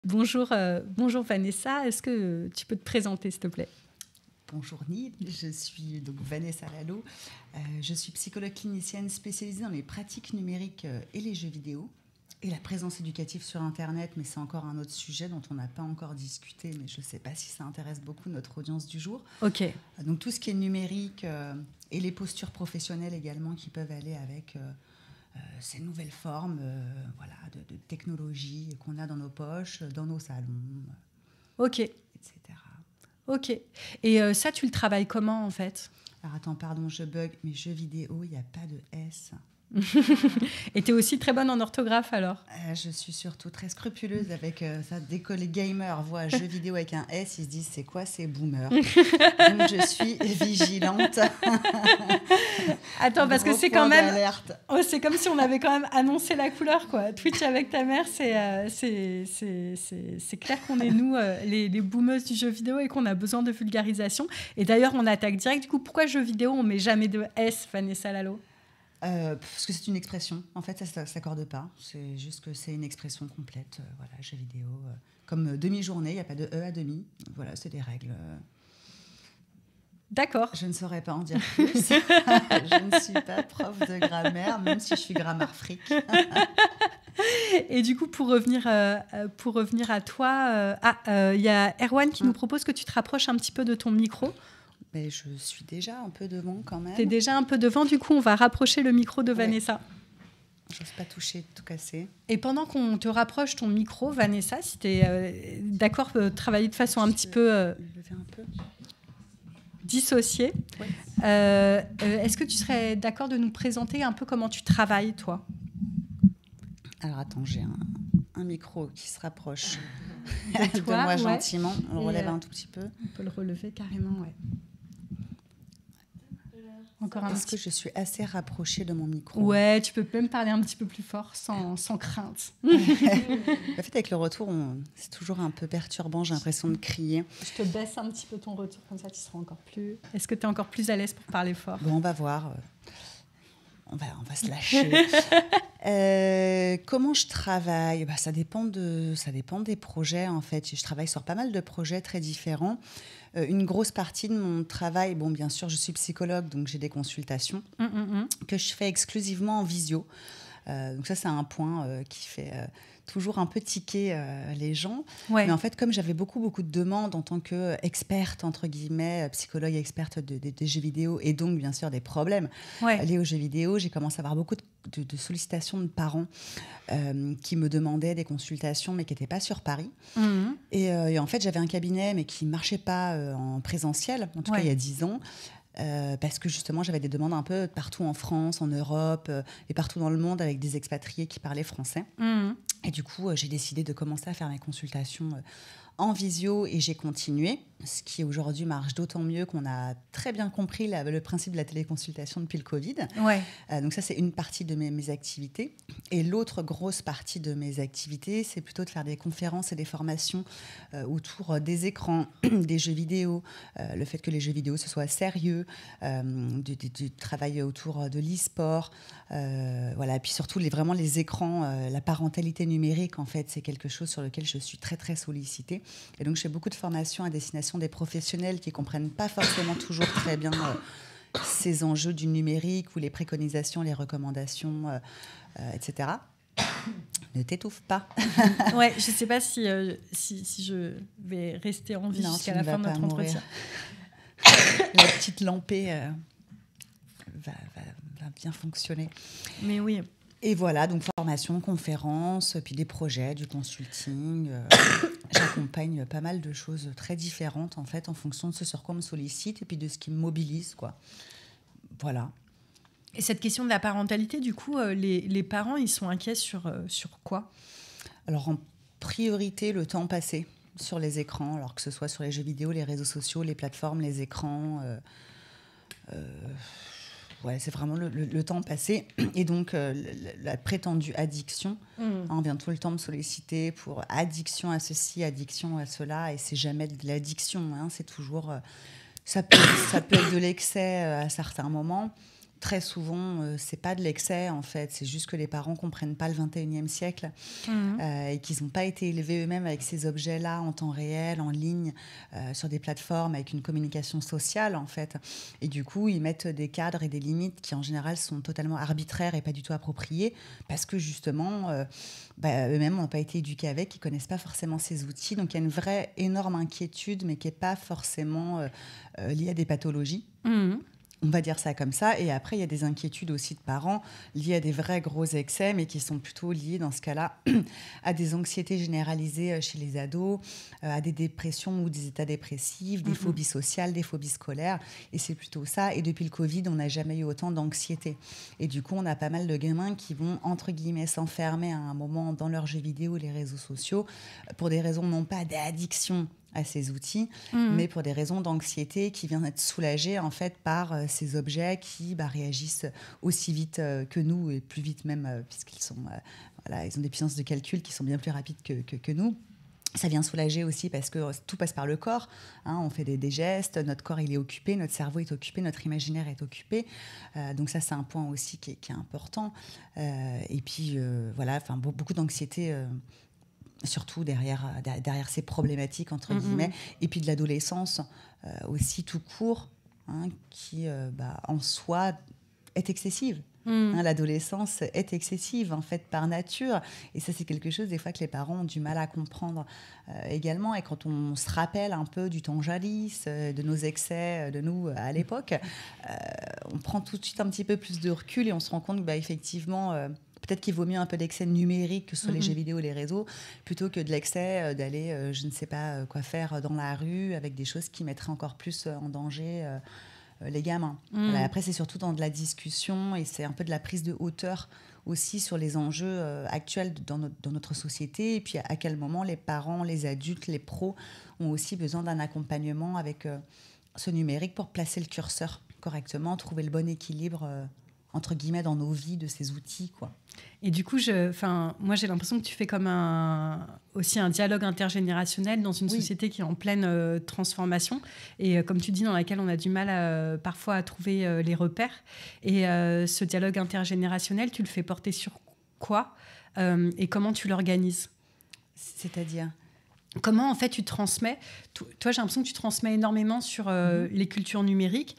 Bonjour Vanessa, est-ce que tu peux te présenter s'il te plaît? Bonjour Nid, je suis donc Vanessa Lalo. Je suis psychologue clinicienne spécialisée dans les pratiques numériques et les jeux vidéo et la présence éducative sur Internet, mais c'est encore un autre sujet dont on n'a pas encore discuté, mais je ne sais pas si ça intéresse beaucoup notre audience du jour. Ok. Donc tout ce qui est numérique et les postures professionnelles également qui peuvent aller avec ces nouvelles formes de technologie qu'on a dans nos poches, dans nos salons, Ok. etc. Ok. Et ça, tu le travailles comment en fait? Alors attends, pardon, je bug, mais jeux vidéo, il n'y a pas de S. Et tu es aussi très bonne en orthographe alors? Je suis surtout très scrupuleuse avec ça. Dès que les gamers voient jeux vidéo avec un S, ils se disent c'est quoi ces boomers. Donc je suis vigilante. Attends, parce que c'est point quand même... d'alerte. Oh, c'est comme si on avait quand même annoncé la couleur, quoi. Twitch avec ta mère, c'est clair qu'on est nous, les boomeuses du jeu vidéo et qu'on a besoin de vulgarisation. Et d'ailleurs, on attaque direct. Du coup, pourquoi jeu vidéo, on met jamais de S, Vanessa Lalo? Parce que c'est une expression. En fait, ça ne s'accorde pas. C'est juste que c'est une expression complète. Voilà, jeux vidéo. Comme demi-journée, il n'y a pas de E à demi. Voilà, c'est des règles. D'accord. Je ne saurais pas en dire plus. Je ne suis pas prof de grammaire, même si je suis grammaire fric. Et du coup, pour revenir à toi, y a Erwan qui nous propose que tu te rapproches un petit peu de ton micro. Mais je suis déjà un peu devant quand même. Tu es déjà un peu devant, du coup, on va rapprocher le micro de Vanessa. J'ose pas toucher, tout casser. Et pendant qu'on te rapproche ton micro, Vanessa, si tu es d'accord de travailler de façon un petit peu dissociée, ouais. Est-ce que tu serais d'accord de nous présenter un peu comment tu travailles, toi? Alors attends, j'ai un micro qui se rapproche de toi, moi gentiment. On le relève un tout petit peu. On peut le relever carrément, ouais. Est-ce que je suis assez rapprochée de mon micro? Ouais, tu peux même parler un petit peu plus fort, sans crainte. En fait, avec le retour, c'est toujours un peu perturbant, j'ai l'impression de crier. Je te baisse un petit peu ton retour, comme ça tu seras encore plus... Est-ce que tu es encore plus à l'aise pour parler fort? Bon, on va voir. On va se lâcher. Comment je travaille? Ça dépend des projets, en fait. Je travaille sur pas mal de projets très différents. Une grosse partie de mon travail, bon, bien sûr, je suis psychologue, donc j'ai des consultations que je fais exclusivement en visio. Donc ça, c'est un point qui fait toujours un peu tiquer les gens. Ouais. Mais en fait, comme j'avais beaucoup de demandes en tant qu'experte, entre guillemets, psychologue experte des jeux vidéo, et donc, bien sûr, des problèmes liés aux jeux vidéo, j'ai commencé à avoir beaucoup de sollicitations de parents qui me demandaient des consultations, mais qui n'étaient pas sur Paris. Et en fait, j'avais un cabinet, mais qui ne marchait pas en présentiel, en tout cas il y a 10 ans. Parce que justement j'avais des demandes un peu partout en France, en Europe et partout dans le monde avec des expatriés qui parlaient français. Et du coup j'ai décidé de commencer à faire mes consultations en visio et j'ai continué, ce qui aujourd'hui marche d'autant mieux qu'on a très bien compris le principe de la téléconsultation depuis le Covid. Donc ça, c'est une partie de mes activités. Et l'autre grosse partie de mes activités, c'est plutôt de faire des conférences et des formations autour des écrans, des jeux vidéo, le fait que les jeux vidéo, ce soit sérieux, du travail autour de l'e-sport, voilà. Et puis surtout, vraiment les écrans, la parentalité numérique, en fait, c'est quelque chose sur lequel je suis très, très sollicitée. Et donc, je fais beaucoup de formations à destination des professionnels qui ne comprennent pas forcément toujours très bien ces enjeux du numérique ou les préconisations, les recommandations, etc. Ne t'étouffe pas. Ouais, je ne sais pas si je vais rester en vie jusqu'à la fin de notre entretien. La petite lampée va bien fonctionner. Mais oui. Et voilà, donc formation, conférences, puis des projets, du consulting. J'accompagne pas mal de choses très différentes, en fait, en fonction de ce sur quoi on me sollicite et puis de ce qui me mobilise, quoi. Voilà. Et cette question de la parentalité, du coup, les parents, ils sont inquiets sur quoi? Alors, en priorité, le temps passé sur les écrans, alors que ce soit sur les jeux vidéo, les réseaux sociaux, les plateformes, les écrans... Ouais, c'est vraiment le temps passé. Et donc, la prétendue addiction, on vient tout le temps me solliciter pour addiction à ceci, addiction à cela. Et c'est jamais de l'addiction. C'est toujours... ça peut être de l'excès à certains moments. très souvent, c'est pas de l'excès, en fait. C'est juste que les parents comprennent pas le 21e siècle et qu'ils n'ont pas été élevés eux-mêmes avec ces objets-là en temps réel, en ligne, sur des plateformes, avec une communication sociale, en fait. Et du coup, ils mettent des cadres et des limites qui, en général, sont totalement arbitraires et pas du tout appropriées, parce que, justement, eux-mêmes n'ont pas été éduqués avec, ils connaissent pas forcément ces outils. Donc, il y a une vraie, énorme inquiétude, mais qui n'est pas forcément liée à des pathologies. On va dire ça comme ça. Et après, il y a des inquiétudes aussi de parents liées à des vrais gros excès, mais qui sont plutôt liées, dans ce cas-là, à des anxiétés généralisées chez les ados, à des dépressions ou des états dépressifs, des phobies sociales, des phobies scolaires. Et c'est plutôt ça. Et depuis le Covid, on n'a jamais eu autant d'anxiété. Et du coup, on a pas mal de gamins qui vont, entre guillemets, s'enfermer à un moment dans leurs jeux vidéo, les réseaux sociaux, pour des raisons non pas d'addiction à ces outils, mais pour des raisons d'anxiété qui viennent être soulagées en fait par ces objets qui réagissent aussi vite que nous et plus vite même puisqu'ils sont ils ont des puissances de calcul qui sont bien plus rapides que nous. Ça vient soulager aussi parce que tout passe par le corps. On fait des gestes, notre corps il est occupé, notre cerveau est occupé, notre imaginaire est occupé. Donc ça, c'est un point aussi qui est important. Et puis, beaucoup d'anxiété surtout derrière ces problématiques, entre guillemets, et puis de l'adolescence aussi tout court, qui en soi est excessive. L'adolescence est excessive, en fait, par nature. Et ça, c'est quelque chose, des fois, que les parents ont du mal à comprendre également. Et quand on se rappelle un peu du temps jadis, de nos excès, de nous, à l'époque, on prend tout de suite un petit peu plus de recul et on se rend compte qu'effectivement... peut-être qu'il vaut mieux un peu d'excès numérique que sur les jeux vidéo et les réseaux, plutôt que de l'excès d'aller, je ne sais pas quoi faire dans la rue, avec des choses qui mettraient encore plus en danger les gamins. Après, c'est surtout dans de la discussion et c'est un peu de la prise de hauteur aussi sur les enjeux actuels dans notre société. Et puis, à quel moment les parents, les adultes, les pros ont aussi besoin d'un accompagnement avec ce numérique pour placer le curseur correctement, trouver le bon équilibre entre guillemets, dans nos vies de ces outils, quoi. Et du coup, moi, j'ai l'impression que tu fais comme aussi un dialogue intergénérationnel dans une société qui est en pleine transformation et, comme tu dis, dans laquelle on a du mal parfois à trouver les repères. Et ce dialogue intergénérationnel, tu le fais porter sur quoi et comment tu l'organises ? C'est-à-dire ? Comment, en fait, tu transmets... Toi, j'ai l'impression que tu transmets énormément sur les cultures numériques.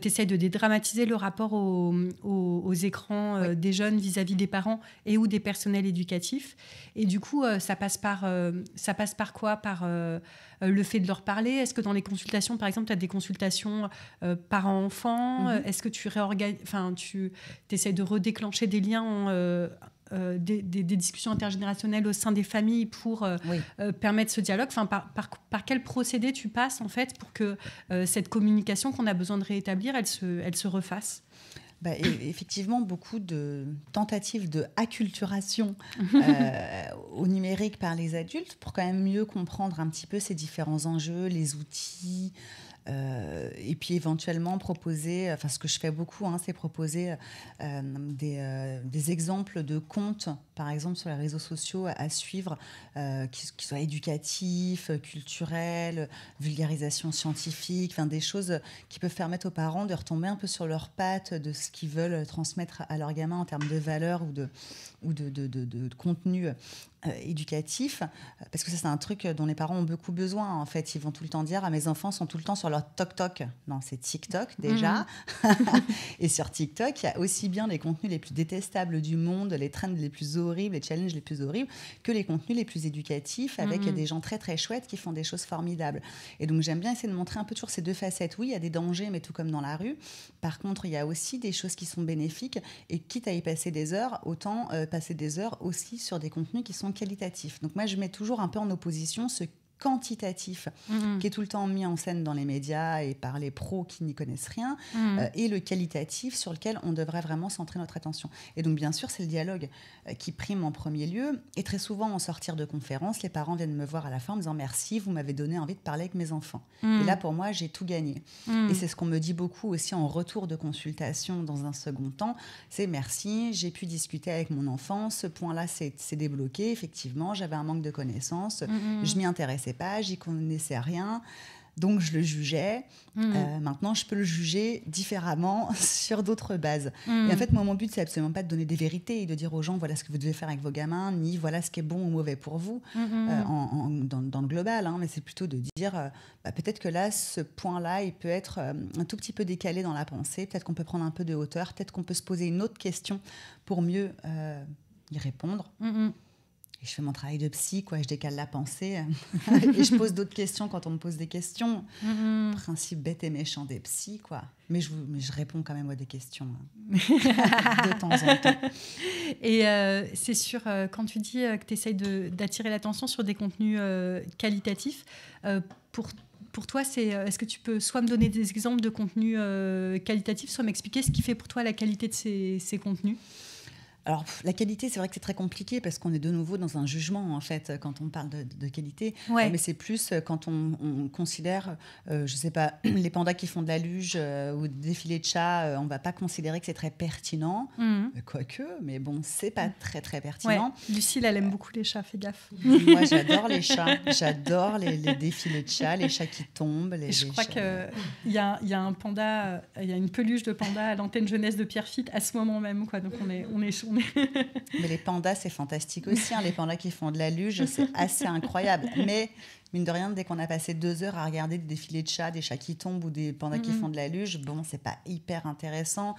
Tu essaies de dédramatiser le rapport aux écrans des jeunes vis-à-vis des parents et ou des personnels éducatifs. Et du coup, ça passe par quoi ? Par le fait de leur parler ? Est-ce que dans les consultations, par exemple, tu as des consultations parents-enfants ? Est-ce que tu essaies de redéclencher des liens des discussions intergénérationnelles au sein des familles pour permettre ce dialogue. Par quel procédé tu passes en fait pour que cette communication qu'on a besoin de rétablir, elle se refasse ? Effectivement, beaucoup de tentatives de acculturation au numérique par les adultes pour quand même mieux comprendre un petit peu ces différents enjeux, les outils. Et puis éventuellement proposer, ce que je fais beaucoup, c'est proposer des exemples de comptes, par exemple sur les réseaux sociaux à suivre, qui soient éducatifs, culturels, vulgarisation scientifique, des choses qui peuvent permettre aux parents de retomber un peu sur leurs pattes de ce qu'ils veulent transmettre à leurs gamins en termes de valeurs ou de contenu éducatif, parce que ça c'est un truc dont les parents ont beaucoup besoin. En fait, ils vont tout le temps dire mes enfants sont tout le temps sur leur TikTok. Non, c'est TikTok déjà. Et sur TikTok, il y a aussi bien les contenus les plus détestables du monde, les trends les plus horribles, les challenges les plus horribles, que les contenus les plus éducatifs avec des gens très très chouettes qui font des choses formidables. Et donc j'aime bien essayer de montrer un peu toujours ces deux facettes. Oui, il y a des dangers, mais tout comme dans la rue. Par contre, il y a aussi des choses qui sont bénéfiques et quitte à y passer des heures, autant passer des heures aussi sur des contenus qui sont qualitatif. Donc moi, je mets toujours un peu en opposition ce quantitatif qui est tout le temps mis en scène dans les médias et par les pros qui n'y connaissent rien et le qualitatif sur lequel on devrait vraiment centrer notre attention. Et donc, bien sûr, c'est le dialogue qui prime en premier lieu. Et très souvent, en sortir de conférences, les parents viennent me voir à la fin en me disant « Merci, vous m'avez donné envie de parler avec mes enfants. » Et là, pour moi, j'ai tout gagné. Et c'est ce qu'on me dit beaucoup aussi en retour de consultation dans un second temps. C'est « Merci, j'ai pu discuter avec mon enfant. Ce point-là, c'est débloqué. Effectivement, j'avais un manque de connaissances. Je m'y intéressais pas, j'y connaissais rien. » Donc, je le jugeais. Maintenant, je peux le juger différemment sur d'autres bases. Et en fait, moi, mon but, c'est absolument pas de donner des vérités et de dire aux gens, voilà ce que vous devez faire avec vos gamins, ni voilà ce qui est bon ou mauvais pour vous, dans le global. Mais c'est plutôt de dire, peut-être que là, ce point-là, il peut être un tout petit peu décalé dans la pensée. Peut-être qu'on peut prendre un peu de hauteur. Peut-être qu'on peut se poser une autre question pour mieux y répondre. Et je fais mon travail de psy, quoi. Je décale la pensée et je pose d'autres questions quand on me pose des questions. Principe bête et méchant des psys, quoi. Mais je réponds quand même à des questions de temps en temps. Et c'est sûr, quand tu dis que tu essayes d'attirer l'attention sur des contenus qualitatifs, pour toi, est-ce que tu peux soit me donner des exemples de contenus qualitatifs, soit m'expliquer ce qui fait pour toi la qualité de ces contenus ? Alors, la qualité, c'est vrai que c'est très compliqué parce qu'on est de nouveau dans un jugement, en fait, quand on parle de qualité. Ouais. Mais c'est plus quand on considère, je ne sais pas, les pandas qui font de la luge ou des défilés de chats, on ne va pas considérer que c'est très pertinent. Quoique, mais bon, ce n'est pas très, très pertinent. Ouais. Lucille, elle aime beaucoup les chats, fais gaffe. Moi, j'adore les chats. J'adore les défilés de chats, les chats qui tombent. Je crois qu'il y a un panda, il y a une peluche de panda à l'antenne jeunesse de Pierrefitte à ce moment même, quoi. Donc on est Mais les pandas, c'est fantastique aussi. Les pandas qui font de la luge, c'est assez incroyable. Mais mine de rien, dès qu'on a passé 2 heures à regarder des défilés de chats, des chats qui tombent ou des pandas qui font de la luge, bon, c'est pas hyper intéressant.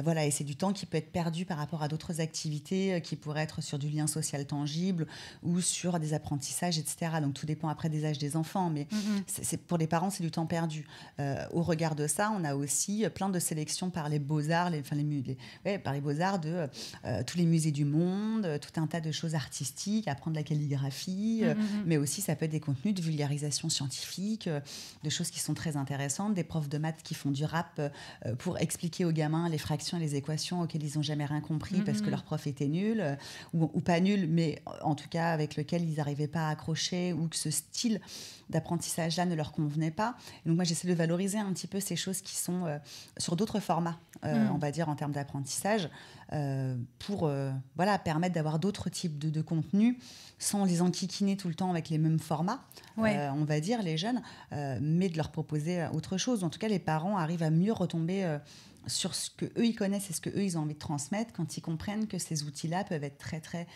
Voilà, et c'est du temps qui peut être perdu par rapport à d'autres activités qui pourraient être sur du lien social tangible ou sur des apprentissages, etc. Donc tout dépend après des âges des enfants, mais pour les parents, c'est du temps perdu. Au regard de ça, on a aussi plein de sélections par les beaux-arts, par les beaux-arts de tous les musées du monde, tout un tas de choses artistiques, apprendre la calligraphie, mais aussi ça peut être des contenus de vulgarisation scientifique, de choses qui sont très intéressantes, des profs de maths qui font du rap pour expliquer aux gamins les fractions et les équations auxquelles ils n'ont jamais rien compris parce que leur prof était nul, ou pas nul, mais en tout cas avec lequel ils n'arrivaient pas à accrocher, ou que ce style d'apprentissage-là ne leur convenait pas. Et donc moi, j'essaie de valoriser un petit peu ces choses qui sont sur d'autres formats, on va dire, en termes d'apprentissage, pour permettre d'avoir d'autres types de contenus sans les enquiquiner tout le temps avec les mêmes formats, on va dire, les jeunes, mais de leur proposer autre chose. En tout cas, les parents arrivent à mieux retomber sur ce qu'eux, ils connaissent et ce qu'eux, ils ont envie de transmettre quand ils comprennent que ces outils-là peuvent être très, très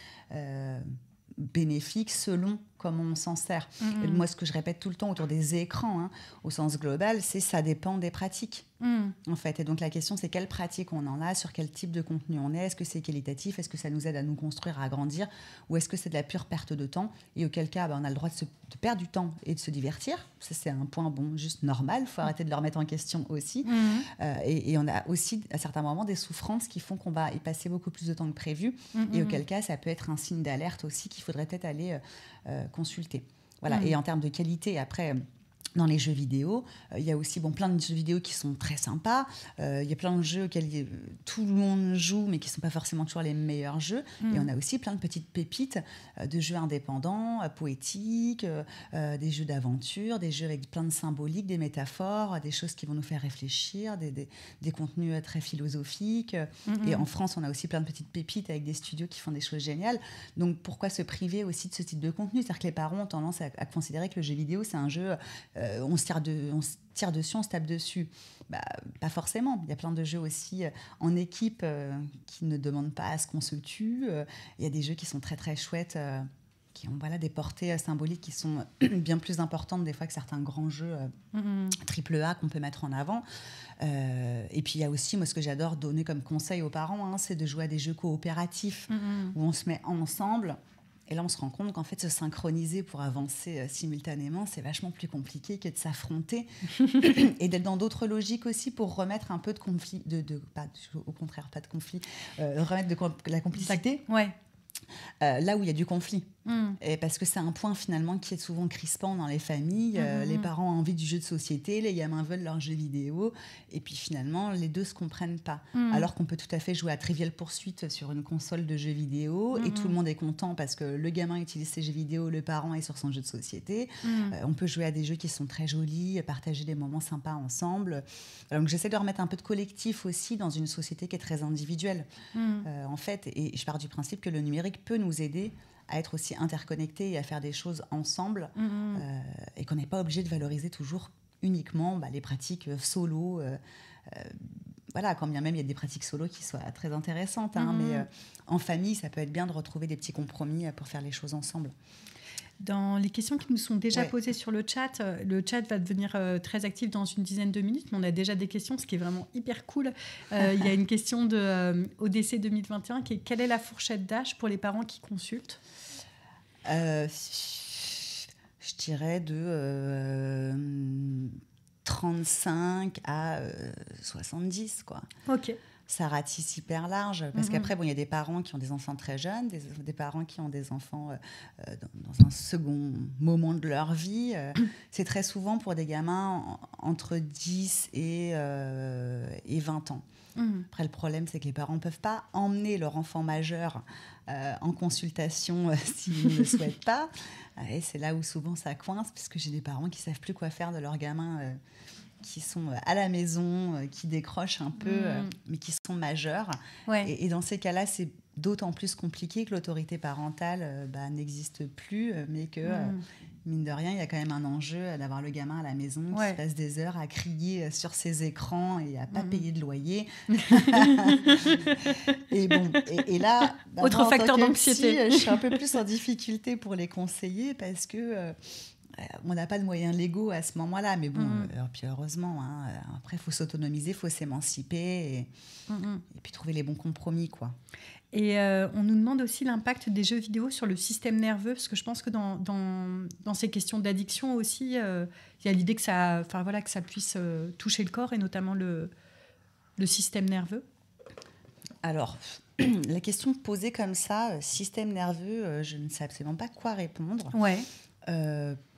bénéfiques selon comment on s'en sert. Et moi, ce que je répète tout le temps autour des écrans, au sens global, c'est ça dépend des pratiques, en fait. Et donc, la question, c'est quelle pratique on en a, sur quel type de contenu on est, est-ce que c'est qualitatif, est-ce que ça nous aide à nous construire, à grandir, ou est-ce que c'est de la pure perte de temps, et auquel cas, on a le droit de perdre du temps et de se divertir. Ça, c'est un point, juste normal, il faut arrêter de le remettre en question aussi. Et on a aussi, à certains moments, des souffrances qui font qu'on va y passer beaucoup plus de temps que prévu, et auquel cas, ça peut être un signe d'alerte aussi qu'il faudrait peut-être aller consulter. Voilà. Et en termes de qualité, après, dans les jeux vidéo, il y a aussi plein de jeux vidéo qui sont très sympas. Il y a plein de jeux auxquels tout le monde joue, mais qui ne sont pas forcément toujours les meilleurs jeux. Et on a aussi plein de petites pépites de jeux indépendants, poétiques, des jeux d'aventure, des jeux avec plein de symboliques, des métaphores, des choses qui vont nous faire réfléchir, des contenus très philosophiques. Et en France, on a aussi plein de petites pépites avec des studios qui font des choses géniales. Donc, pourquoi se priver aussi de ce type de contenu ? C'est-à-dire que les parents ont tendance à considérer que le jeu vidéo, c'est un jeu... on se tire dessus, on se tape dessus. Pas forcément. Il y a plein de jeux aussi en équipe qui ne demandent pas à ce qu'on se tue. Il y a des jeux qui sont très très chouettes, qui ont des portées symboliques qui sont bien plus importantes des fois que certains grands jeux AAA qu'on peut mettre en avant. Et puis il y a aussi, moi ce que j'adore donner comme conseil aux parents, c'est de jouer à des jeux coopératifs où on se met ensemble. Et là, on se rend compte qu'en fait, se synchroniser pour avancer simultanément, c'est vachement plus compliqué que de s'affronter et d'être dans d'autres logiques aussi pour remettre un peu de conflit, au contraire, pas de conflit, remettre de la complicité. Ouais. Là où il y a du conflit. Et parce que c'est un point finalement qui est souvent crispant dans les familles. Les parents ont envie du jeu de société, les gamins veulent leur jeu vidéo, et puis finalement les deux se comprennent pas. Alors qu'on peut tout à fait jouer à Trivial Pursuit sur une console de jeux vidéo et tout le monde est content parce que le gamin utilise ses jeux vidéo, le parent est sur son jeu de société. On peut jouer à des jeux qui sont très jolis, partager des moments sympas ensemble. Donc j'essaie de remettre un peu de collectif aussi dans une société qui est très individuelle en fait, et je pars du principe que le numérique peut nous aider à être aussi interconnectés et à faire des choses ensemble, et qu'on n'est pas obligé de valoriser toujours uniquement les pratiques solo. Voilà, quand bien même il y a des pratiques solo qui soient très intéressantes, mais en famille, ça peut être bien de retrouver des petits compromis pour faire les choses ensemble. Dans les questions qui nous sont déjà posées sur le chat va devenir très actif dans une dizaine de minutes, mais on a déjà des questions, ce qui est vraiment hyper cool. Il y a une question de ODC 2021 qui est: quelle est la fourchette d'âge pour les parents qui consultent ? Je dirais de 35 à 70, quoi. Ok. Ça ratisse hyper large, parce qu'après, il y a des parents qui ont des enfants très jeunes, des parents qui ont des enfants dans un second moment de leur vie. C'est très souvent pour des gamins entre 10 et 20 ans. Après, le problème, c'est que les parents ne peuvent pas emmener leur enfant majeur en consultation s'ils ne le souhaitent pas. Et c'est là où souvent ça coince, parce que j'ai des parents qui ne savent plus quoi faire de leurs gamins qui sont à la maison, qui décrochent un peu, mais qui sont majeurs. Ouais. Et dans ces cas-là, c'est d'autant plus compliqué que l'autorité parentale n'existe plus, mais que, mine de rien, il y a quand même un enjeu d'avoir le gamin à la maison qui passe des heures à crier sur ses écrans et à ne pas payer de loyer. et là, autre facteur d'anxiété. Je suis un peu plus en difficulté pour les conseiller, parce que on n'a pas de moyens légaux à ce moment-là, mais bon, puis heureusement, après, il faut s'autonomiser, il faut s'émanciper et puis trouver les bons compromis, quoi. Et on nous demande aussi l'impact des jeux vidéo sur le système nerveux, parce que je pense que dans ces questions d'addiction aussi, il y a l'idée que ça puisse toucher le corps et notamment le système nerveux. Alors, la question posée comme ça, système nerveux, je ne sais absolument pas quoi répondre. Ouais.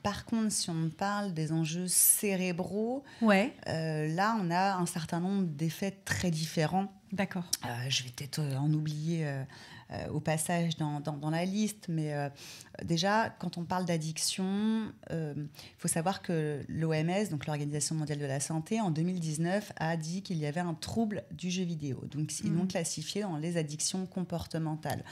Par contre, si on parle des enjeux cérébraux, là, on a un certain nombre d'effets très différents. D'accord. Je vais peut-être en oublier au passage dans la liste, mais déjà, quand on parle d'addiction, il faut savoir que l'OMS, donc l'Organisation mondiale de la santé, en 2019, a dit qu'il y avait un trouble du jeu vidéo. Donc, ils l'ont classifié dans les addictions comportementales.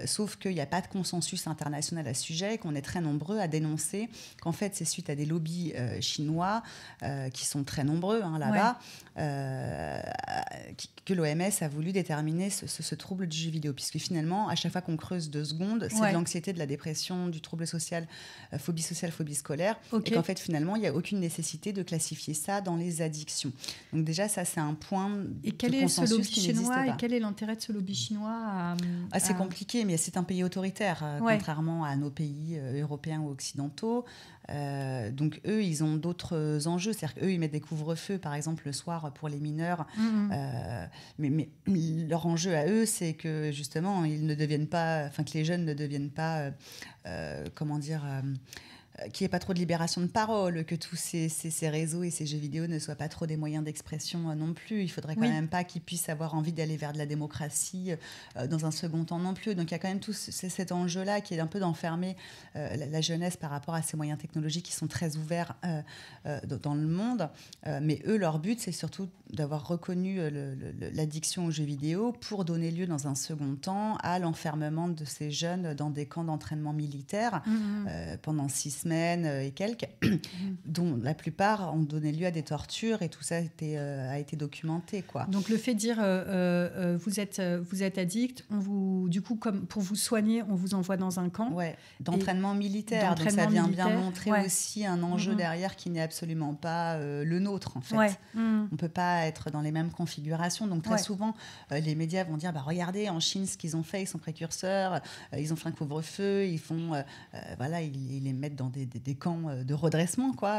Sauf qu'il n'y a pas de consensus international à ce sujet et qu'on est très nombreux à dénoncer qu'en fait, c'est suite à des lobbies chinois qui sont très nombreux là-bas, que l'OMS a voulu déterminer ce trouble du jeu vidéo, puisque finalement, à chaque fois qu'on creuse 2 secondes, c'est de l'anxiété, de la dépression, du trouble social, phobie scolaire, et qu'en fait, finalement, il n'y a aucune nécessité de classifier ça dans les addictions. Donc déjà, ça, c'est un point de consensus qui n'existe pas. Et quel est l'intérêt de ce lobby chinois C'est compliqué, mais c'est un pays autoritaire, contrairement à nos pays européens ou occidentaux. Donc eux, ils ont d'autres enjeux. C'est-à-dire qu'eux, ils mettent des couvre-feux, par exemple, le soir pour les mineurs. Mais leur enjeu à eux, c'est que justement, ils ne deviennent pas, enfin que les jeunes ne deviennent pas, qu'il n'y ait pas trop de libération de parole, que tous ces réseaux et ces jeux vidéo ne soient pas trop des moyens d'expression non plus. Il ne faudrait quand même pas qu'ils puissent avoir envie d'aller vers de la démocratie dans un second temps non plus. Donc il y a quand même tout cet enjeu-là qui est un peu d'enfermer la jeunesse par rapport à ces moyens technologiques qui sont très ouverts dans le monde. Mais eux, leur but, c'est surtout d'avoir reconnu l'addiction aux jeux vidéo pour donner lieu dans un second temps à l'enfermement de ces jeunes dans des camps d'entraînement militaire pendant 6 semaines et quelques, dont la plupart ont donné lieu à des tortures, et tout ça a été documenté, quoi. Donc le fait de dire vous êtes addict, du coup, comme pour vous soigner, on vous envoie dans un camp d'entraînement militaire. Donc ça vient bien montrer aussi un enjeu derrière qui n'est absolument pas le nôtre, en fait. On ne peut pas être dans les mêmes configurations. Donc très souvent, les médias vont dire regardez, en Chine, ce qu'ils ont fait, ils sont précurseurs, ils ont fait un couvre-feu, ils font ils les mettent dans des camps de redressement, quoi.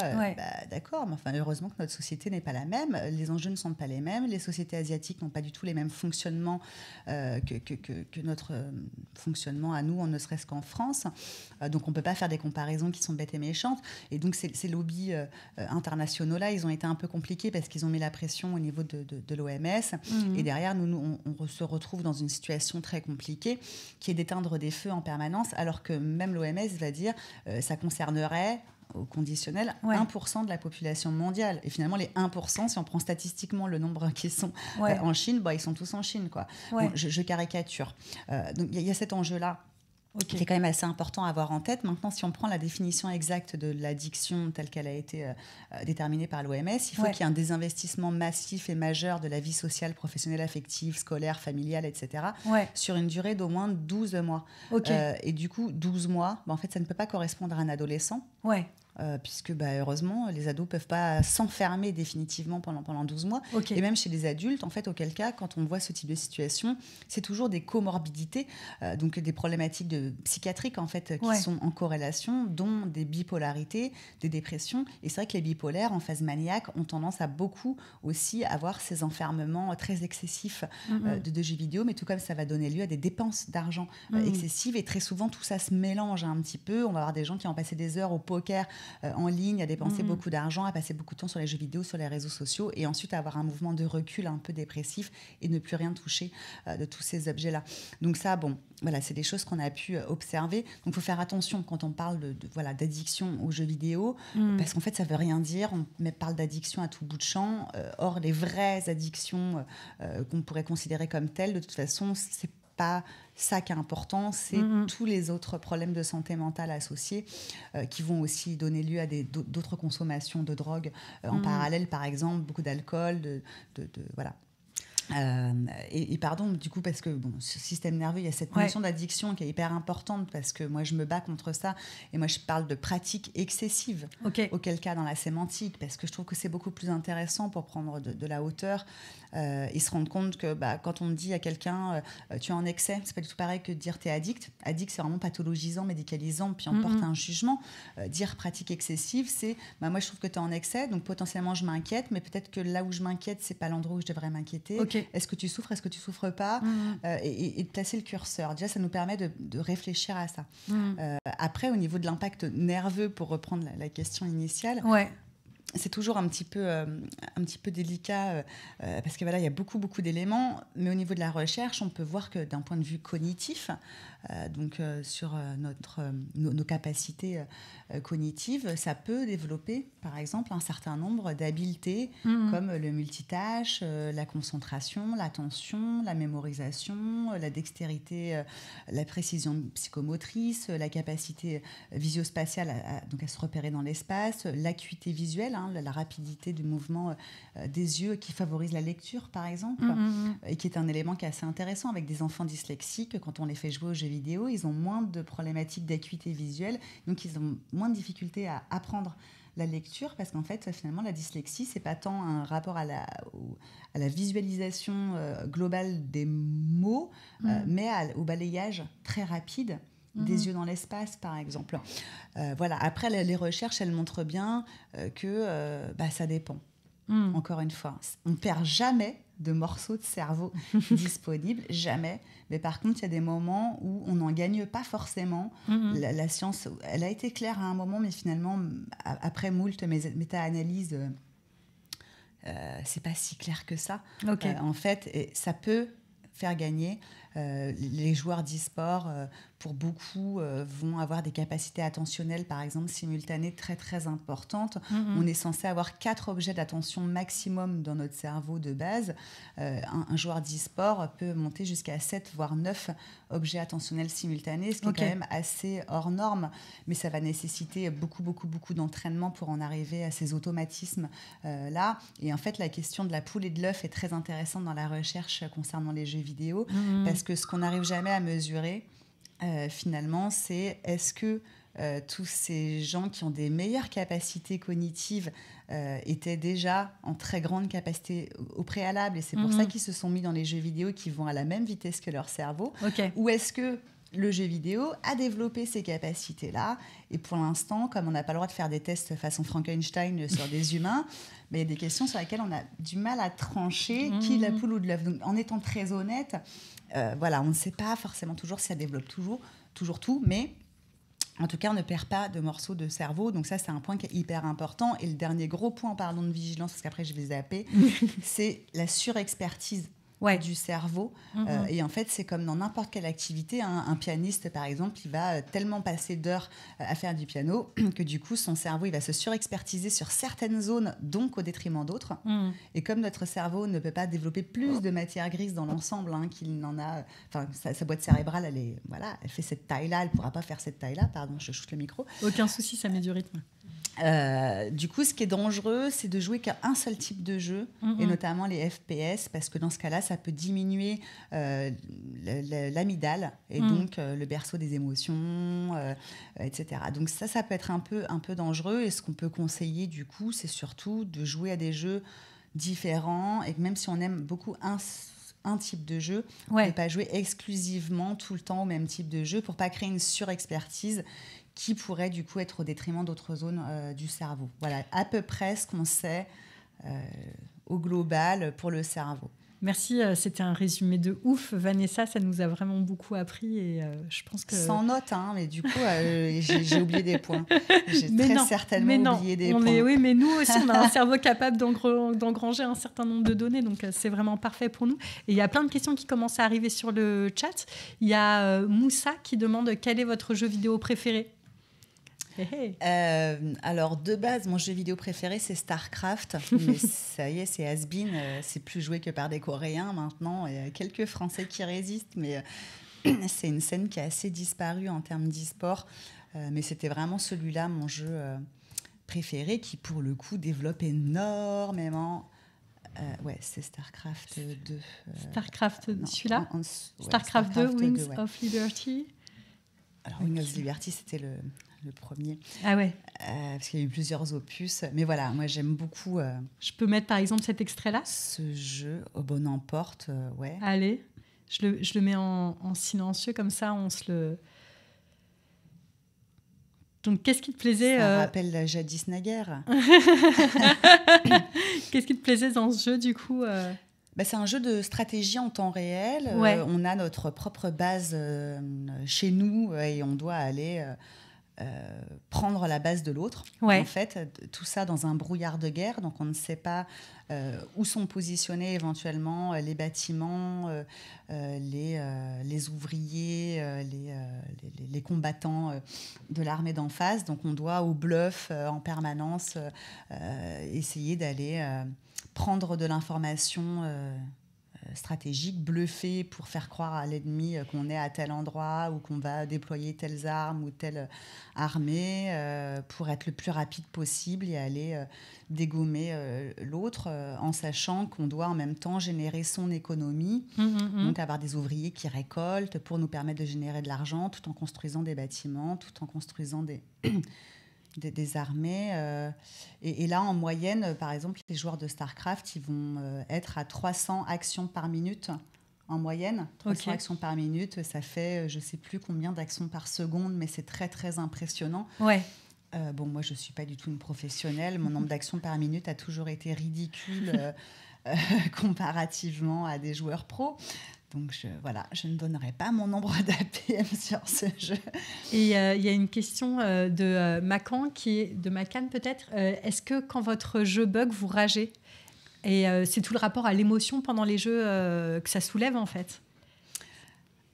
D'accord, mais enfin, heureusement que notre société n'est pas la même, les enjeux ne sont pas les mêmes, les sociétés asiatiques n'ont pas du tout les mêmes fonctionnements que notre fonctionnement à nous, ne serait-ce qu'en France. Donc on ne peut pas faire des comparaisons qui sont bêtes et méchantes. Et donc ces lobbies internationaux-là, ils ont été un peu compliqués parce qu'ils ont mis la pression au niveau de l'OMS. Et derrière, on se retrouve dans une situation très compliquée qui est d'éteindre des feux en permanence, alors que même l'OMS va dire ça concernerait au conditionnel 1% de la population mondiale. Et finalement, les 1%, si on prend statistiquement le nombre qui sont en Chine, ils sont tous en Chine, quoi. Bon, je caricature. Donc il y a cet enjeu-là qui est quand même assez important à avoir en tête. Maintenant, si on prend la définition exacte de l'addiction telle qu'elle a été déterminée par l'OMS, il faut qu'il y ait un désinvestissement massif et majeur de la vie sociale, professionnelle, affective, scolaire, familiale, etc., sur une durée d'au moins 12 mois. Et du coup, 12 mois, en fait, ça ne peut pas correspondre à un adolescent. Puisque heureusement, les ados ne peuvent pas s'enfermer définitivement pendant 12 mois. Et même chez les adultes, en fait, auquel cas, quand on voit ce type de situation, c'est toujours des comorbidités, donc des problématiques psychiatriques en fait, qui sont en corrélation, dont des bipolarités, des dépressions. Et c'est vrai que les bipolaires, en phase maniaque, ont tendance à beaucoup aussi avoir ces enfermements très excessifs de jeux vidéo, mais tout comme ça va donner lieu à des dépenses d'argent excessives. Et très souvent, tout ça se mélange un petit peu. On va avoir des gens qui ont passé des heures au poker en ligne, à dépenser beaucoup d'argent, à passer beaucoup de temps sur les jeux vidéo, sur les réseaux sociaux, et ensuite avoir un mouvement de recul un peu dépressif et ne plus rien toucher de tous ces objets-là. Donc ça, voilà, c'est des choses qu'on a pu observer. Donc il faut faire attention quand on parle d'addiction aux jeux vidéo, parce qu'en fait, ça ne veut rien dire. On parle d'addiction à tout bout de champ. Or, les vraies addictions qu'on pourrait considérer comme telles, de toute façon, c'est pas ça qui est important, c'est tous les autres problèmes de santé mentale associés qui vont aussi donner lieu à d'autres consommations de drogue en parallèle, par exemple, beaucoup d'alcool, voilà. Et pardon, du coup, parce que ce système nerveux, il y a cette notion d'addiction qui est hyper importante, parce que moi, je me bats contre ça. Et moi, je parle de pratiques excessives, auquel cas dans la sémantique, parce que je trouve que c'est beaucoup plus intéressant pour prendre de la hauteur et se rendre compte que quand on dit à quelqu'un tu es en excès, c'est pas du tout pareil que dire tu es addict. Addict, c'est vraiment pathologisant, médicalisant, puis on porte un jugement. Dire pratique excessive, c'est moi, je trouve que tu es en excès, donc potentiellement, je m'inquiète, mais peut-être que là où je m'inquiète, c'est pas l'endroit où je devrais m'inquiéter. Est-ce que tu souffres, est-ce que tu souffres pas, et de placer le curseur. Déjà, ça nous permet de réfléchir à ça. Après, au niveau de l'impact nerveux, pour reprendre la question initiale, c'est toujours un petit peu délicat parce que voilà, il y a beaucoup d'éléments, mais au niveau de la recherche, on peut voir que d'un point de vue cognitif, sur nos capacités cognitives, ça peut développer, par exemple, un certain nombre d'habiletés comme le multitâche, la concentration, l'attention, la mémorisation, la dextérité, la précision psychomotrice, la capacité visio-spatiale à se repérer dans l'espace, l'acuité visuelle, la rapidité du mouvement des yeux qui favorise la lecture, par exemple, et qui est un élément qui est assez intéressant avec des enfants dyslexiques. Quand on les fait jouer aux jeux vidéo, ils ont moins de problématiques d'acuité visuelle, donc ils ont moins de difficultés à apprendre la lecture, parce qu'en fait, finalement, la dyslexie, c'est pas tant un rapport à la visualisation globale des mots, mais au balayage très rapide des yeux dans l'espace, par exemple. Voilà. Après, les recherches, elles montrent bien que ça dépend. Encore une fois, on ne perd jamais de morceaux de cerveau disponibles, jamais. Mais par contre, il y a des moments où on n'en gagne pas forcément. La science, elle a été claire à un moment, mais finalement, après moult méta-analyses, c'est pas si clair que ça. En fait, et ça peut faire gagner. Les joueurs d'e-sport, pour beaucoup, vont avoir des capacités attentionnelles, par exemple, simultanées très, très importantes. On est censé avoir 4 objets d'attention maximum dans notre cerveau de base. Un joueur d'e-sport peut monter jusqu'à 7, voire 9 objets attentionnels simultanés, ce qui est quand même assez hors norme. Mais ça va nécessiter beaucoup d'entraînement pour en arriver à ces automatismes-là. Et en fait, la question de la poule et de l'œuf est très intéressante dans la recherche concernant les jeux vidéo, parce que ce qu'on n'arrive jamais à mesurer, finalement, c'est est-ce que tous ces gens qui ont des meilleures capacités cognitives étaient déjà en très grande capacité au préalable, et c'est pour ça qu'ils se sont mis dans les jeux vidéo qui vont à la même vitesse que leur cerveau, ou est-ce que le jeu vidéo a développé ces capacités-là, et pour l'instant, comme on n'a pas le droit de faire des tests façon Frankenstein sur des humains, mais il y a des questions sur lesquelles on a du mal à trancher qui est la poule ou de l'œuf. Donc, en étant très honnête, voilà, on ne sait pas forcément toujours si ça développe toujours tout, mais en tout cas, on ne perd pas de morceaux de cerveau. Donc ça, c'est un point qui est hyper important. Et le dernier gros point, pardon, de vigilance, parce qu'après, je vais zapper, c'est la surexpertise du cerveau. Et en fait, c'est comme dans n'importe quelle activité. Un pianiste, par exemple, il va tellement passer d'heures à faire du piano que du coup, son cerveau, il va se surexpertiser sur certaines zones, donc au détriment d'autres. Et comme notre cerveau ne peut pas développer plus de matière grise dans l'ensemble qu'il n'en a... Enfin, sa boîte cérébrale, elle fait cette taille-là, elle ne pourra pas faire cette taille-là. Pardon, je shoot le micro. Aucun souci, ça met du rythme. Du coup, ce qui est dangereux, c'est de jouer qu'à un seul type de jeu, et notamment les FPS, parce que dans ce cas-là, ça peut diminuer l'amygdale, et donc le berceau des émotions, etc. Donc ça peut être un peu dangereux, et ce qu'on peut conseiller, du coup, c'est surtout de jouer à des jeux différents, et même si on aime beaucoup un type de jeu, ne pas jouer exclusivement tout le temps au même type de jeu, pour ne pas créer une surexpertise qui pourrait du coup être au détriment d'autres zones du cerveau. Voilà, à peu près ce qu'on sait au global pour le cerveau. Merci, c'était un résumé de ouf. Vanessa, ça nous a vraiment beaucoup appris et je pense que... Sans note, mais du coup, j'ai oublié des points. J'ai certainement oublié des points. Oui, mais nous aussi, on a un cerveau capable d'engranger un certain nombre de données, donc c'est vraiment parfait pour nous. Et il y a plein de questions qui commencent à arriver sur le chat. Il y a Moussa qui demande « Quel est votre jeu vidéo préféré ?» Alors, de base, mon jeu vidéo préféré, c'est StarCraft. Mais ça y est, c'est has-been. C'est plus joué que par des Coréens maintenant. Il y a quelques Français qui résistent, mais c'est une scène qui a assez disparu en termes d'e-sport. Mais c'était vraiment celui-là, mon jeu préféré, qui, pour le coup, développe énormément. C'est StarCraft 2. StarCraft, celui-là StarCraft 2, Wings of Liberty. Alors, Wings of Liberty, c'était le premier. Ah ouais. Parce qu'il y a eu plusieurs opus. Mais voilà, moi, j'aime beaucoup... Je peux mettre, par exemple, cet extrait-là ? Ce jeu, au bon emporte, ouais. Allez, je le mets en silencieux, comme ça, on se le... Donc, qu'est-ce qui te plaisait Ça rappelle jadis naguère. Qu'est-ce qui te plaisait dans ce jeu, du coup c'est un jeu de stratégie en temps réel. On a notre propre base chez nous et on doit aller... prendre la base de l'autre. En fait, tout ça dans un brouillard de guerre, donc on ne sait pas où sont positionnés éventuellement les bâtiments, les ouvriers, les combattants de l'armée d'en face. Donc on doit au bluff en permanence essayer d'aller prendre de l'information stratégique, bluffer pour faire croire à l'ennemi qu'on est à tel endroit ou qu'on va déployer telles armes ou telle armée pour être le plus rapide possible et aller dégommer l'autre en sachant qu'on doit en même temps générer son économie, donc avoir des ouvriers qui récoltent pour nous permettre de générer de l'argent tout en construisant des bâtiments, tout en construisant des armées. Et là, en moyenne, par exemple, les joueurs de StarCraft, ils vont être à 300 actions par minute en moyenne. 300 actions par minute, ça fait je ne sais plus combien d'actions par seconde, mais c'est très, très impressionnant. Ouais. Moi, je ne suis pas du tout une professionnelle. Mon nombre d'actions par minute a toujours été ridicule comparativement à des joueurs pros. Donc, je ne donnerai pas mon nombre d'APM sur ce jeu. Et il y a une question de Macan, qui est de Macan peut-être. Est-ce que quand votre jeu bug, vous ragez ? Et c'est tout le rapport à l'émotion pendant les jeux que ça soulève, en fait.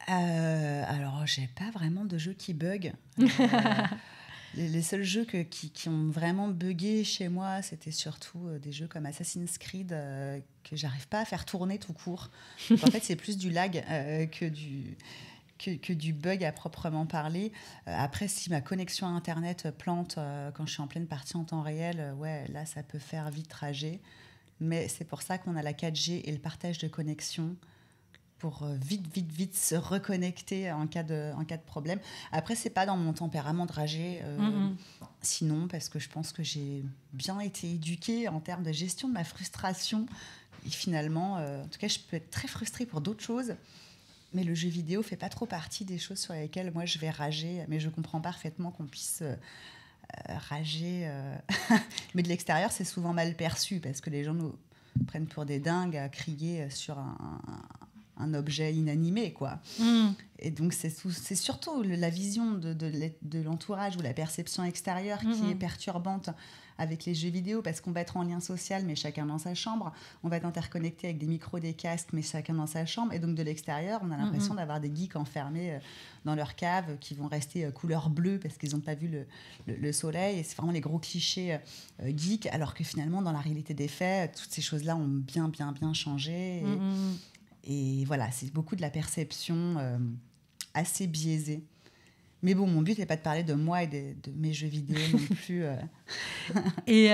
Alors, j'ai pas vraiment de jeux qui bug. Les seuls jeux qui ont vraiment bugué chez moi, c'était surtout des jeux comme Assassin's Creed que j'arrive pas à faire tourner tout court. Donc, en fait, c'est plus du lag que du bug à proprement parler. Après, si ma connexion à Internet plante quand je suis en pleine partie en temps réel, là, ça peut faire vite rager. Mais c'est pour ça qu'on a la 4G et le partage de connexion pour vite se reconnecter en cas de problème. Après, c'est pas dans mon tempérament de rager, sinon, parce que je pense que j'ai bien été éduquée en termes de gestion de ma frustration. Et finalement, en tout cas, je peux être très frustrée pour d'autres choses, mais le jeu vidéo fait pas trop partie des choses sur lesquelles moi je vais rager. Mais je comprends parfaitement qu'on puisse rager. Mais de l'extérieur, c'est souvent mal perçu, parce que les gens nous prennent pour des dingues à crier sur un objet inanimé, quoi. Et donc, c'est surtout la vision de l'entourage ou la perception extérieure qui est perturbante avec les jeux vidéo, parce qu'on va être en lien social, mais chacun dans sa chambre. On va être interconnecté avec des micros, des casques, mais chacun dans sa chambre. Et donc, de l'extérieur, on a l'impression d'avoir des geeks enfermés dans leur cave, qui vont rester couleur bleue parce qu'ils n'ont pas vu le soleil. Et c'est vraiment les gros clichés geeks, alors que finalement, dans la réalité des faits, toutes ces choses-là ont bien changé. Et voilà, c'est beaucoup de la perception assez biaisée. Mais bon, mon but n'est pas de parler de moi et de mes jeux vidéo non plus. Et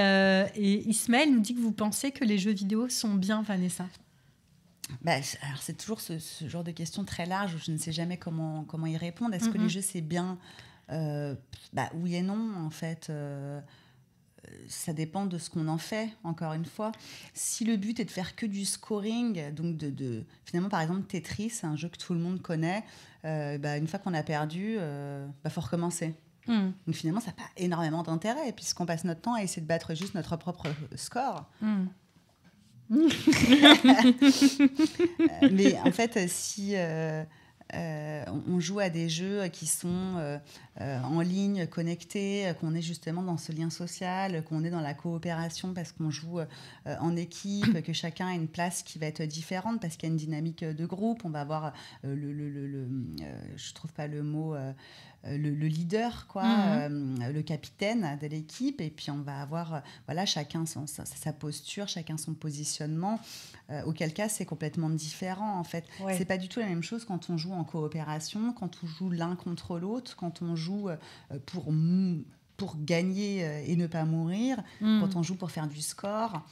Ismaël nous dit que vous pensez que les jeux vidéo sont bien, Vanessa. Alors c'est toujours ce genre de question très large où je ne sais jamais comment y répondre. Est-ce que les jeux, c'est bien oui et non, en fait. Ça dépend de ce qu'on en fait, encore une fois. Si le but est de faire que du scoring, donc finalement, par exemple, Tetris, un jeu que tout le monde connaît, une fois qu'on a perdu, faut recommencer. Donc finalement, ça n'a pas énormément d'intérêt, puisqu'on passe notre temps à essayer de battre juste notre propre score. Mais en fait, si... on joue à des jeux qui sont en ligne, connectés, qu'on est justement dans ce lien social, qu'on est dans la coopération parce qu'on joue en équipe, que chacun a une place qui va être différente parce qu'il y a une dynamique de groupe. On va avoir je trouve pas le mot... le leader, quoi, le capitaine de l'équipe, et puis on va avoir chacun sa posture, chacun son positionnement, auquel cas c'est complètement différent en fait. C'est pas du tout la même chose quand on joue en coopération, quand on joue l'un contre l'autre, quand on joue pour gagner et ne pas mourir, quand on joue pour faire du score,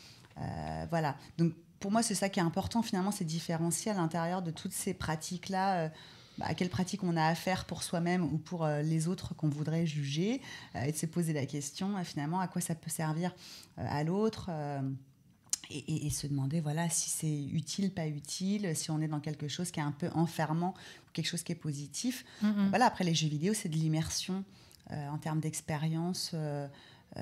voilà. Donc pour moi c'est ça qui est important finalement, c'est différencier à l'intérieur de toutes ces pratiques-là à quelle pratique on a à faire pour soi-même ou pour les autres qu'on voudrait juger, et de se poser la question finalement à quoi ça peut servir à l'autre, et se demander si c'est utile, pas utile, si on est dans quelque chose qui est un peu enfermant ou quelque chose qui est positif. Après les jeux vidéo, c'est de l'immersion en termes d'expérience. C'est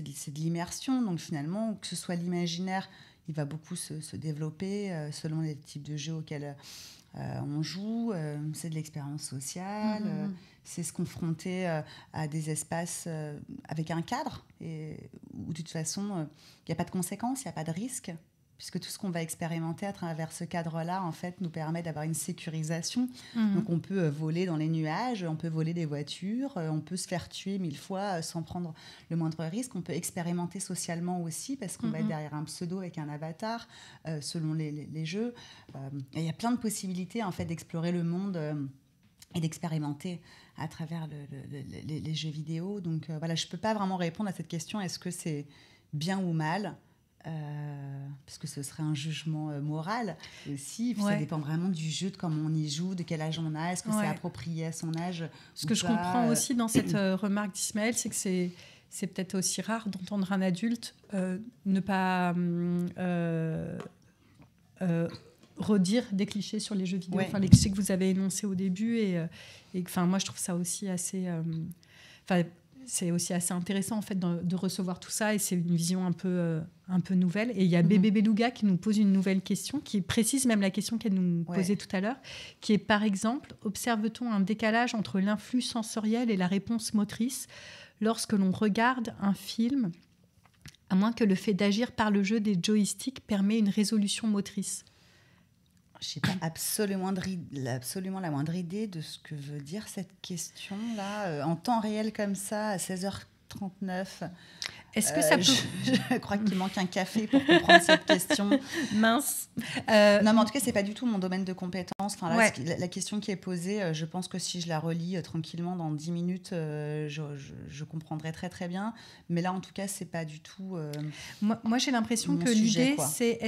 de l'immersion, donc finalement que ce soit l'imaginaire, il va beaucoup se développer selon les types de jeux auxquels on joue, c'est de l'expérience sociale, c'est se confronter à des espaces avec un cadre, où de toute façon, il n'y a pas de conséquences, il n'y a pas de risque, puisque tout ce qu'on va expérimenter à travers ce cadre-là, en fait, nous permet d'avoir une sécurisation. Donc, on peut voler dans les nuages, on peut voler des voitures, on peut se faire tuer 1000 fois sans prendre le moindre risque. On peut expérimenter socialement aussi, parce qu'on va être derrière un pseudo avec un avatar, selon les jeux. Il y a plein de possibilités, en fait, d'explorer le monde et d'expérimenter à travers les jeux vidéo. Donc, je ne peux pas vraiment répondre à cette question, est-ce que c'est bien ou mal ? Parce que ce serait un jugement moral aussi, puis ça dépend vraiment du jeu, de comment on y joue, de quel âge on a, est-ce que c'est approprié à son âge. Ce que je comprends aussi dans cette remarque d'Ismaël, c'est que c'est peut-être aussi rare d'entendre un adulte ne pas redire des clichés sur les jeux vidéo, les clichés que vous avez énoncés au début, et moi je trouve ça aussi assez c'est aussi assez intéressant en fait de recevoir tout ça, et c'est une vision un peu nouvelle. Et il y a Bébé Beluga qui nous pose une nouvelle question, qui précise même la question qu'elle nous posait tout à l'heure, qui est par exemple: observe-t-on un décalage entre l'influx sensoriel et la réponse motrice lorsque l'on regarde un film, à moins que le fait d'agir par le jeu des joysticks permet une résolution motrice? Je n'ai pas absolument la moindre idée de ce que veut dire cette question-là. En temps réel comme ça, à 16h39, est-ce que ça peut... je crois qu'il manque un café pour comprendre cette question. Mince. Non, mais en tout cas, ce n'est pas du tout mon domaine de compétence. La question qui est posée, je pense que si je la relis tranquillement dans 10 minutes, je comprendrai très, très bien. Mais là, en tout cas, ce n'est pas du tout moi, j'ai l'impression que l'idée, c'est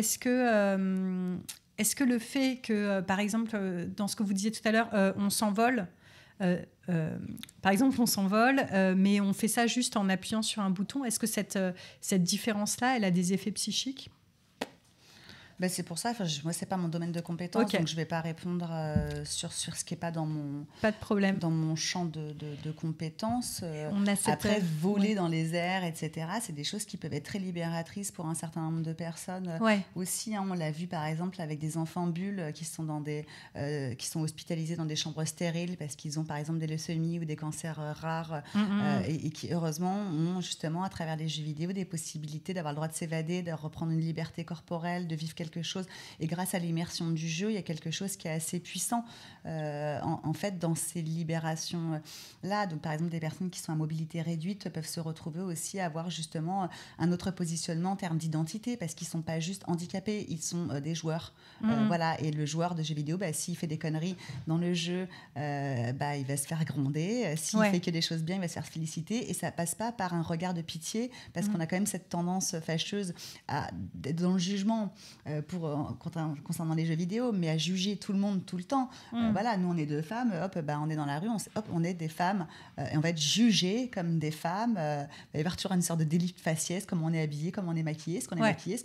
est-ce que le fait que, par exemple, dans ce que vous disiez tout à l'heure, on s'envole, par exemple, on s'envole, mais on fait ça juste en appuyant sur un bouton, est-ce que cette différence-là, elle a des effets psychiques ? C'est pour ça, moi, c'est pas mon domaine de compétence, donc je vais pas répondre sur ce qui est pas dans mon, pas de problème. Dans mon champ de compétences. Après, voler dans les airs, etc., c'est des choses qui peuvent être très libératrices pour un certain nombre de personnes aussi. On l'a vu, par exemple, avec des enfants bulles qui sont hospitalisés dans des chambres stériles parce qu'ils ont, par exemple, des leucémies ou des cancers rares et qui, heureusement, ont justement, à travers les jeux vidéo, des possibilités d'avoir le droit de s'évader, de reprendre une liberté corporelle, de vivre quelque chose. Et grâce à l'immersion du jeu, il y a quelque chose qui est assez puissant, en fait, dans ces libérations-là. Donc, par exemple, des personnes qui sont à mobilité réduite peuvent se retrouver aussi à avoir justement un autre positionnement en termes d'identité, parce qu'ils ne sont pas juste handicapés, ils sont des joueurs. Voilà. Et le joueur de jeux vidéo, s'il fait des conneries dans le jeu, il va se faire gronder. S'il fait que des choses bien, il va se faire féliciter. Et ça ne passe pas par un regard de pitié, parce qu'on a quand même cette tendance fâcheuse d'être dans le jugement concernant les jeux vidéo, mais à juger tout le monde tout le temps. Voilà, nous, on est deux femmes, on est dans la rue, on est des femmes, et on va être jugées comme des femmes. Il va y avoir toujours une sorte de délit de faciès, comment on est habillé, comment on est maquillé, ce qu'on est maquillé.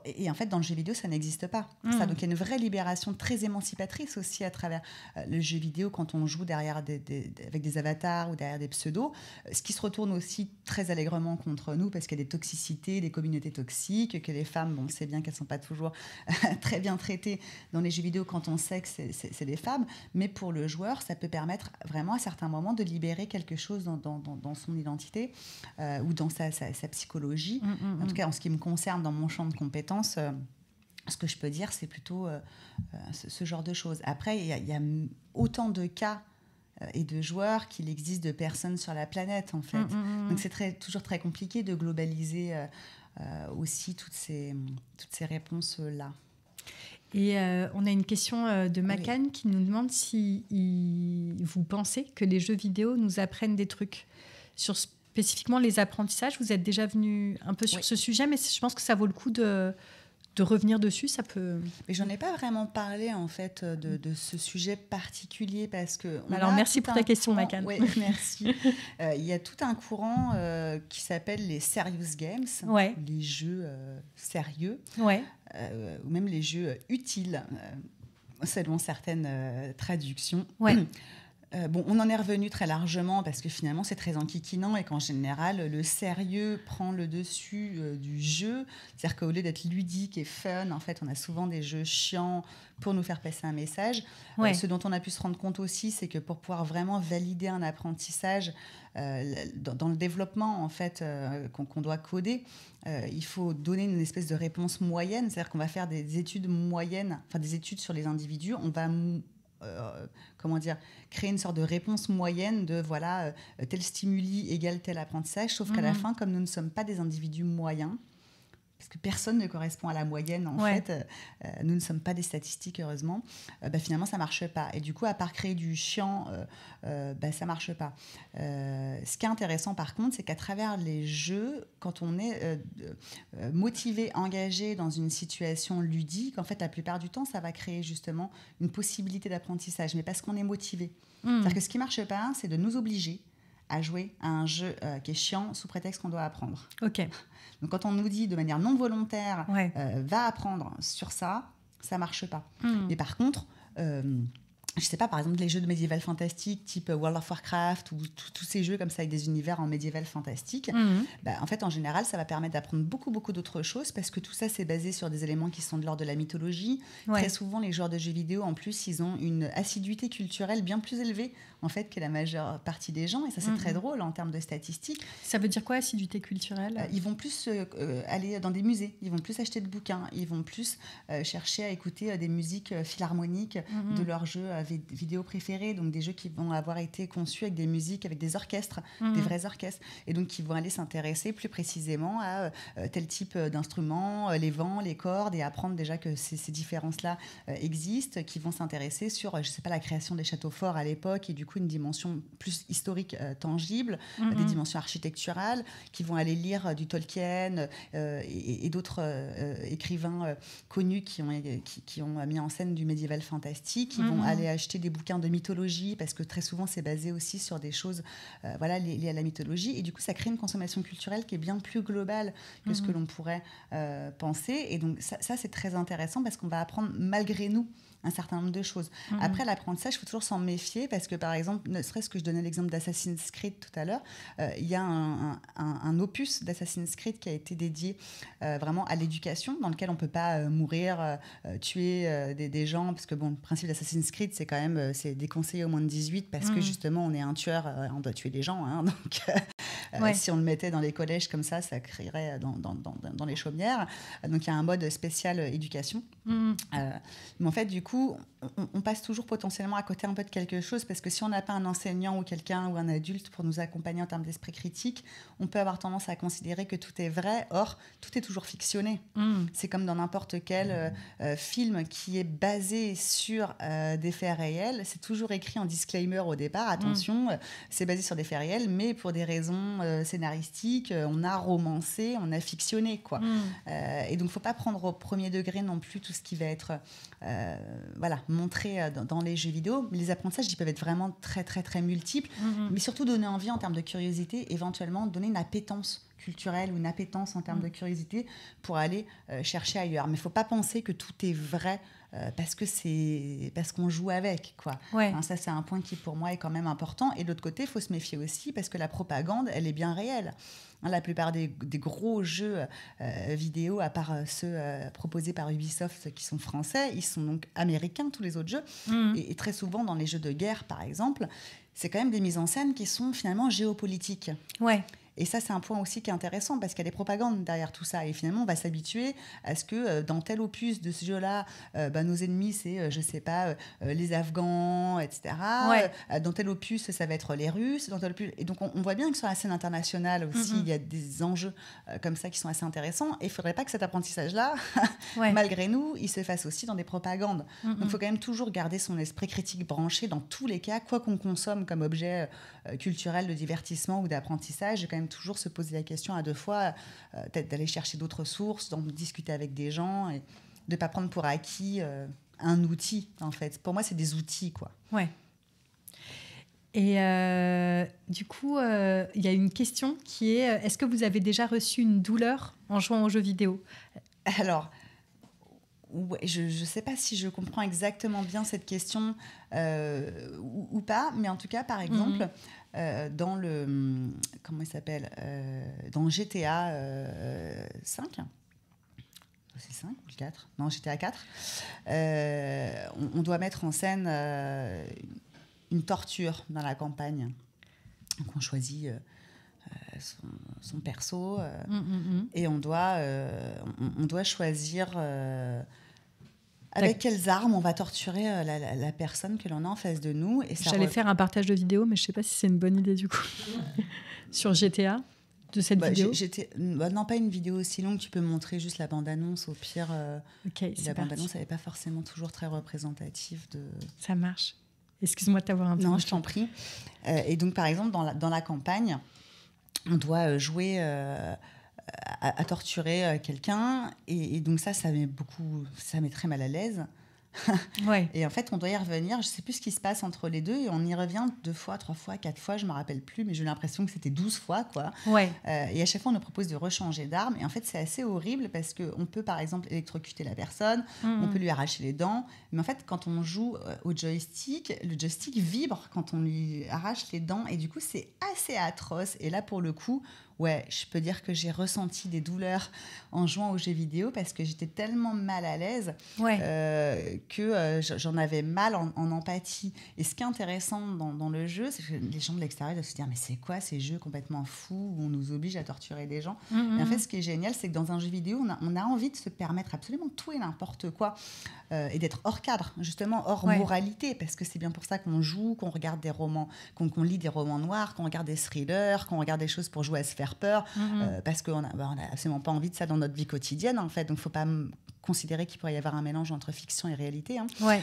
Et en fait, dans le jeu vidéo, ça n'existe pas. Ça, donc, il y a une vraie libération très émancipatrice aussi à travers le jeu vidéo, quand on joue derrière avec des avatars ou derrière des pseudos, ce qui se retourne aussi très allègrement contre nous, parce qu'il y a des toxicités, des communautés toxiques, que les femmes, on sait bien qu'elles ne sont pas toujours très bien traitées dans les jeux vidéo quand on sait que c'est des femmes, mais pour le joueur, ça peut permettre vraiment à certains moments de libérer quelque chose dans son identité ou dans sa psychologie. En tout cas, en ce qui me concerne, dans mon champ de compétences, ce que je peux dire, c'est plutôt ce genre de choses. Après, il y a autant de cas et de joueurs qu'il existe de personnes sur la planète, en fait. Donc, c'est toujours très compliqué de globaliser aussi toutes ces réponses-là. Et on a une question de Macan qui nous demande si vous pensez que les jeux vidéo nous apprennent des trucs sur spécifiquement les apprentissages. Vous êtes déjà venu un peu sur ce sujet, mais je pense que ça vaut le coup de revenir dessus. Ça peut... Mais j'en ai pas vraiment parlé, en fait, de ce sujet particulier, parce que... Alors, merci pour ta question, Macan. Oui, merci. Il y a tout un courant qui s'appelle les serious games, les jeux sérieux, ou même les jeux utiles, selon certaines traductions. On en est revenu très largement parce que finalement c'est très enquiquinant et qu'en général le sérieux prend le dessus du jeu. C'est-à-dire qu'au lieu d'être ludique et fun, en fait on a souvent des jeux chiants pour nous faire passer un message. Ce dont on a pu se rendre compte aussi, c'est que pour pouvoir vraiment valider un apprentissage dans le développement en fait qu'on doit coder, il faut donner une espèce de réponse moyenne. C'est-à-dire qu'on va faire des études moyennes, enfin des études sur les individus. On va créer une sorte de réponse moyenne de tel stimuli égale tel apprentissage, sauf qu'à la fin, comme nous ne sommes pas des individus moyens, parce que personne ne correspond à la moyenne en fait, nous ne sommes pas des statistiques heureusement, finalement ça marche pas, et du coup à part créer du chiant, ça marche pas. Ce qui est intéressant par contre, c'est qu'à travers les jeux, quand on est motivé, engagé dans une situation ludique, en fait la plupart du temps ça va créer justement une possibilité d'apprentissage, mais parce qu'on est motivé. C'est-à-dire que ce qui marche pas, c'est de nous obliger à jouer à un jeu qui est chiant sous prétexte qu'on doit apprendre. Donc quand on nous dit de manière non volontaire va apprendre sur ça, ça marche pas. Mais par contre, je sais pas, par exemple les jeux de médiéval fantastique type World of Warcraft ou tous ces jeux comme ça avec des univers en médiéval fantastique, en fait en général ça va permettre d'apprendre beaucoup d'autres choses, parce que tout ça c'est basé sur des éléments qui sont de l'ordre de la mythologie. Très souvent les joueurs de jeux vidéo en plus ils ont une assiduité culturelle bien plus élevée en fait que la majeure partie des gens, et ça c'est très drôle en termes de statistiques. Ça veut dire quoi, assiduité culturelle ? Ils vont plus aller dans des musées, ils vont plus acheter de bouquins, ils vont plus chercher à écouter des musiques philharmoniques de leurs jeux vidéo préférés, donc des jeux qui vont avoir été conçus avec des musiques, avec des orchestres, des vrais orchestres, et donc qui vont aller s'intéresser plus précisément à tel type d'instruments, les vents, les cordes, et apprendre déjà que ces différences-là existent, qui vont s'intéresser sur, je sais pas, la création des châteaux forts à l'époque, et du coup une dimension plus historique, tangible, des dimensions architecturales, qui vont aller lire du Tolkien et d'autres écrivains connus qui ont mis en scène du médiéval fantastique, qui vont aller acheter des bouquins de mythologie, parce que très souvent, c'est basé aussi sur des choses liées à la mythologie. Et du coup, ça crée une consommation culturelle qui est bien plus globale que ce que l'on pourrait penser. Et donc, ça, c'est très intéressant parce qu'on va apprendre malgré nous un certain nombre de choses. Après, l'apprentissage, il faut toujours s'en méfier parce que, par exemple, ne serait-ce que je donnais l'exemple d'Assassin's Creed tout à l'heure, il y a un opus d'Assassin's Creed qui a été dédié vraiment à l'éducation, dans lequel on ne peut pas mourir, tuer des gens, parce que bon, le principe d'Assassin's Creed, c'est quand même c'est déconseillé au moins de 18 parce que justement, on est un tueur, on doit tuer des gens. Hein, donc, si on le mettait dans les collèges comme ça crierait dans les chaumières. Donc, il y a un mode spécial éducation. Mais en fait, du coup, on passe toujours potentiellement à côté un peu de quelque chose parce que si on n'a pas un enseignant ou quelqu'un ou un adulte pour nous accompagner en termes d'esprit critique, on peut avoir tendance à considérer que tout est vrai. Or, tout est toujours fictionné. C'est comme dans n'importe quel film qui est basé sur des faits réels. C'est toujours écrit en disclaimer au départ. Attention, c'est basé sur des faits réels, mais pour des raisons scénaristiques, on a romancé, on a fictionné, quoi. Et donc, il ne faut pas prendre au premier degré non plus tout ce qui va être montré dans les jeux vidéo. Mais les apprentissages, ils peuvent être vraiment très, très, très multiples, mais surtout donner envie en termes de curiosité, éventuellement donner une appétence culturelle ou une appétence en termes de curiosité pour aller chercher ailleurs. Mais il ne faut pas penser que tout est vrai parce qu'on joue avec, quoi. Hein, ça, c'est un point qui, pour moi, est quand même important. Et de l'autre côté, il faut se méfier aussi parce que la propagande, elle est bien réelle. La plupart des gros jeux vidéo, à part ceux proposés par Ubisoft qui sont français, ils sont donc américains, tous les autres jeux. Et très souvent, dans les jeux de guerre, par exemple, c'est quand même des mises en scène qui sont finalement géopolitiques. Et ça, c'est un point aussi qui est intéressant parce qu'il y a des propagandes derrière tout ça. Et finalement, on va s'habituer à ce que dans tel opus de ce jeu-là, nos ennemis, c'est, je ne sais pas, les Afghans, etc. Dans tel opus, ça va être les Russes. Dans tel opus... Et donc, on voit bien que sur la scène internationale aussi, il y a des enjeux comme ça qui sont assez intéressants. Et il ne faudrait pas que cet apprentissage-là, malgré nous, il se fasse aussi dans des propagandes. Donc, il faut quand même toujours garder son esprit critique branché dans tous les cas, quoi qu'on consomme comme objet culturel de divertissement ou d'apprentissage, quand même toujours se poser la question à deux fois, peut-être d'aller chercher d'autres sources, d'en discuter avec des gens et de ne pas prendre pour acquis un outil, en fait. Pour moi, c'est des outils, quoi. Et du coup, il y a une question qui est, est-ce que vous avez déjà reçu une douleur en jouant aux jeux vidéo ? Alors, je ne sais pas si je comprends exactement bien cette question ou pas, mais en tout cas, par exemple... dans le comment il s'appelle dans GTA 5 c'est 5 ou le 4 non GTA 4 on doit mettre en scène une torture dans la campagne. Donc on choisit son perso et on doit choisir avec quelles armes on va torturer la personne que l'on a en face de nous. J'allais faire un partage de vidéo, mais je ne sais pas si c'est une bonne idée du coup. Sur GTA, de cette vidéo. Non, pas une vidéo aussi longue, tu peux montrer juste la bande-annonce au pire. La bande-annonce, elle n'est pas forcément toujours très représentative de... Ça marche. Excuse-moi de t'avoir interrompu. Non, je t'en prie. Et donc, par exemple, dans la campagne, on doit jouer... à torturer quelqu'un et donc ça met très mal à l'aise. Et en fait on doit y revenir, je sais plus ce qui se passe entre les deux et on y revient 2 fois, 3 fois, 4 fois, je me rappelle plus, mais j'ai l'impression que c'était 12 fois quoi. Et à chaque fois on nous propose de rechanger d'arme et en fait c'est assez horrible parce qu'on peut par exemple électrocuter la personne, on peut lui arracher les dents, mais en fait quand on joue au joystick, le joystick vibre quand on lui arrache les dents et du coup c'est assez atroce. Et là pour le coup je peux dire que j'ai ressenti des douleurs en jouant aux jeux vidéo parce que j'étais tellement mal à l'aise que j'en avais mal en empathie. Et ce qui est intéressant dans le jeu, c'est que les gens de l'extérieur doivent se dire mais c'est quoi ces jeux complètement fous où on nous oblige à torturer des gens. Et en fait, ce qui est génial, c'est que dans un jeu vidéo, on a envie de se permettre absolument tout et n'importe quoi et d'être hors cadre, justement hors moralité, parce que c'est bien pour ça qu'on joue, qu'on regarde des romans, qu'on lit des romans noirs, qu'on regarde des thrillers, qu'on regarde des choses pour jouer à se faire peur, parce qu'on n'a absolument pas envie de ça dans notre vie quotidienne, en fait. Donc, il ne faut pas considérer qu'il pourrait y avoir un mélange entre fiction et réalité. Hein. Ouais.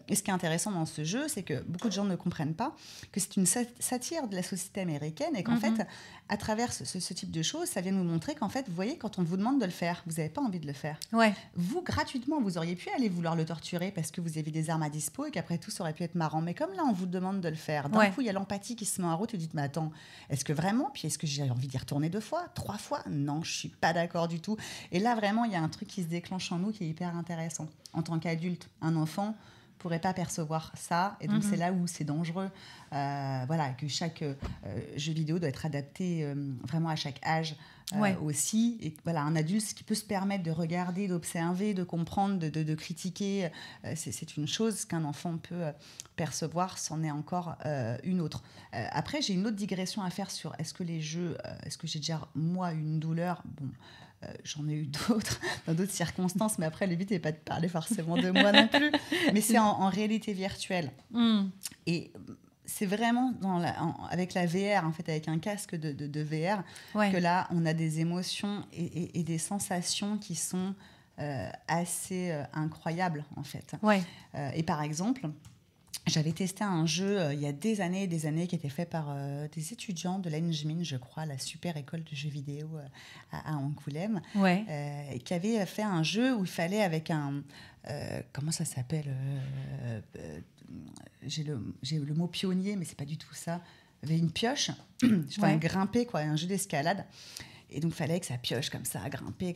Et ce qui est intéressant dans ce jeu, c'est que beaucoup de gens ne comprennent pas que c'est une satire de la société américaine et qu'en fait, à travers ce type de choses, ça vient nous montrer qu'en fait, vous voyez, quand on vous demande de le faire, vous n'avez pas envie de le faire. Ouais. Vous, gratuitement, vous auriez pu aller vouloir le torturer parce que vous avez des armes à dispo et qu'après tout, ça aurait pu être marrant. Mais comme là, on vous demande de le faire, d'un coup, il y a l'empathie qui se met en route et vous dites, mais attends, est-ce que vraiment, puis est-ce que j'ai envie d'y retourner 2 fois, 3 fois? Non, je ne suis pas d'accord du tout. Et là, vraiment, il y a un truc qui se déclenche en nous qui est hyper intéressant. En tant qu'adulte, un enfant pourrait pas percevoir ça, et donc c'est là où c'est dangereux. Voilà, que chaque jeu vidéo doit être adapté vraiment à chaque âge aussi. Et voilà, un adulte, ce qui peut se permettre de regarder, d'observer, de comprendre, de critiquer, c'est une chose qu'un enfant peut percevoir, c'en est encore une autre. Après, j'ai une autre digression à faire sur est-ce que les jeux, est-ce que j'ai déjà, moi, une douleur? Bon, j'en ai eu d'autres, dans d'autres circonstances, mais après, le but n'est pas de parler forcément de moi non plus, mais c'est en réalité virtuelle. Et c'est vraiment avec la VR, en fait, avec un casque de VR, que là, on a des émotions et des sensations qui sont assez incroyables, en fait. Et par exemple, j'avais testé un jeu il y a des années qui était fait par des étudiants de l'ENJMIN, je crois, la super école de jeux vidéo à Angoulême, qui avait fait un jeu où il fallait avec un... comment ça s'appelle j'ai le mot pionnier, mais c'est pas du tout ça. Il y avait une pioche, grimper, quoi, un jeu d'escalade. Et donc, il fallait que ça pioche comme ça, grimper.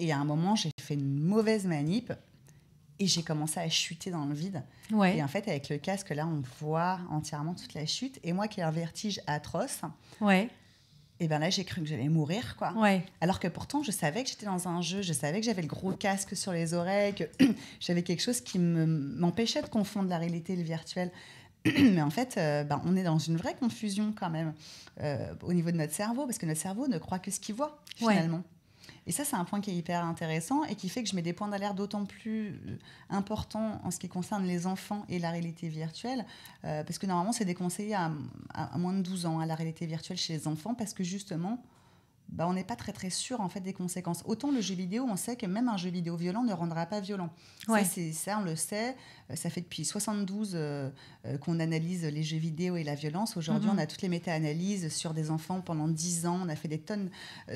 Et à un moment, j'ai fait une mauvaise manip. Et j'ai commencé à chuter dans le vide. Et en fait, avec le casque, là, on voit entièrement toute la chute. Et moi qui ai un vertige atroce, et ben là, j'ai cru que j'allais mourir, quoi. Alors que pourtant, je savais que j'étais dans un jeu, je savais que j'avais le gros casque sur les oreilles, que j'avais quelque chose qui m'empêchait de confondre la réalité et le virtuel. Mais en fait, on est dans une vraie confusion quand même au niveau de notre cerveau, parce que notre cerveau ne croit que ce qu'il voit, finalement. Et ça, c'est un point qui est hyper intéressant et qui fait que je mets des points d'alerte d'autant plus importants en ce qui concerne les enfants et la réalité virtuelle, parce que normalement, c'est déconseillé à moins de 12 ans, la réalité virtuelle chez les enfants, parce que justement, on n'est pas très très sûr en fait des conséquences. Autant le jeu vidéo, on sait que même un jeu vidéo violent ne rendra pas violent. Ça, on le sait. Ça fait depuis 72 qu'on analyse les jeux vidéo et la violence. Aujourd'hui, on a toutes les méta-analyses sur des enfants pendant 10 ans. On a fait des tonnes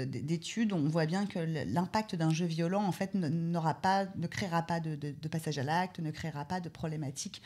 d'études. On voit bien que l'impact d'un jeu violent en fait ne créera pas de passage à l'acte, ne créera pas de problématiques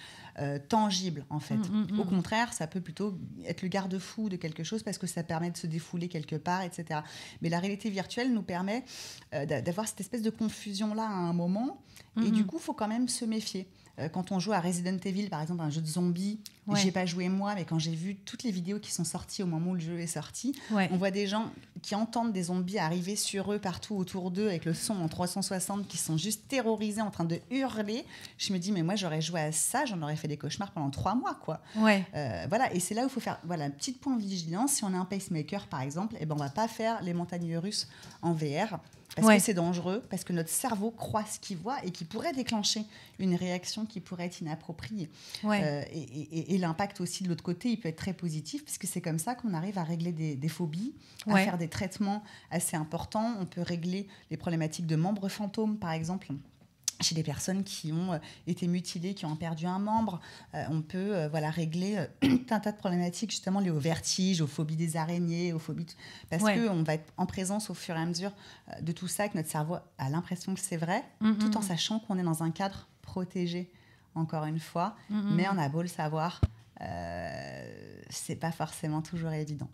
tangibles en fait. Au contraire, ça peut plutôt être le garde-fou de quelque chose parce que ça permet de se défouler quelque part, etc. Mais la réalité virtuelle nous permet d'avoir cette espèce de confusion-là à un moment. Et du coup, il faut quand même se méfier. Quand on joue à Resident Evil, par exemple, un jeu de zombies, j'ai pas joué moi, mais quand j'ai vu toutes les vidéos qui sont sorties au moment où le jeu est sorti, on voit des gens qui entendent des zombies arriver sur eux partout autour d'eux avec le son en 360 qui sont juste terrorisés en train de hurler. Je me dis, mais moi, j'aurais joué à ça, j'en aurais fait des cauchemars pendant 3 mois, quoi. Voilà, et c'est là où il faut faire un petit point de vigilance. Si on a un pacemaker, par exemple, on va pas faire les montagnes russes en VR. Parce que c'est dangereux, parce que notre cerveau croit ce qu'il voit et qui pourrait déclencher une réaction qui pourrait être inappropriée. Et l'impact aussi de l'autre côté, il peut être très positif, puisque c'est comme ça qu'on arrive à régler des phobies, à faire des traitements assez importants. On peut régler les problématiques de membres fantômes, par exemple. Chez des personnes qui ont été mutilées, qui ont perdu un membre, on peut régler un tas de problématiques justement liées au vertige, aux phobies des araignées, aux phobies parce qu'on va être en présence au fur et à mesure de tout ça, que notre cerveau a l'impression que c'est vrai, tout en sachant qu'on est dans un cadre protégé, encore une fois, mais on a beau le savoir, c'est pas forcément toujours évident.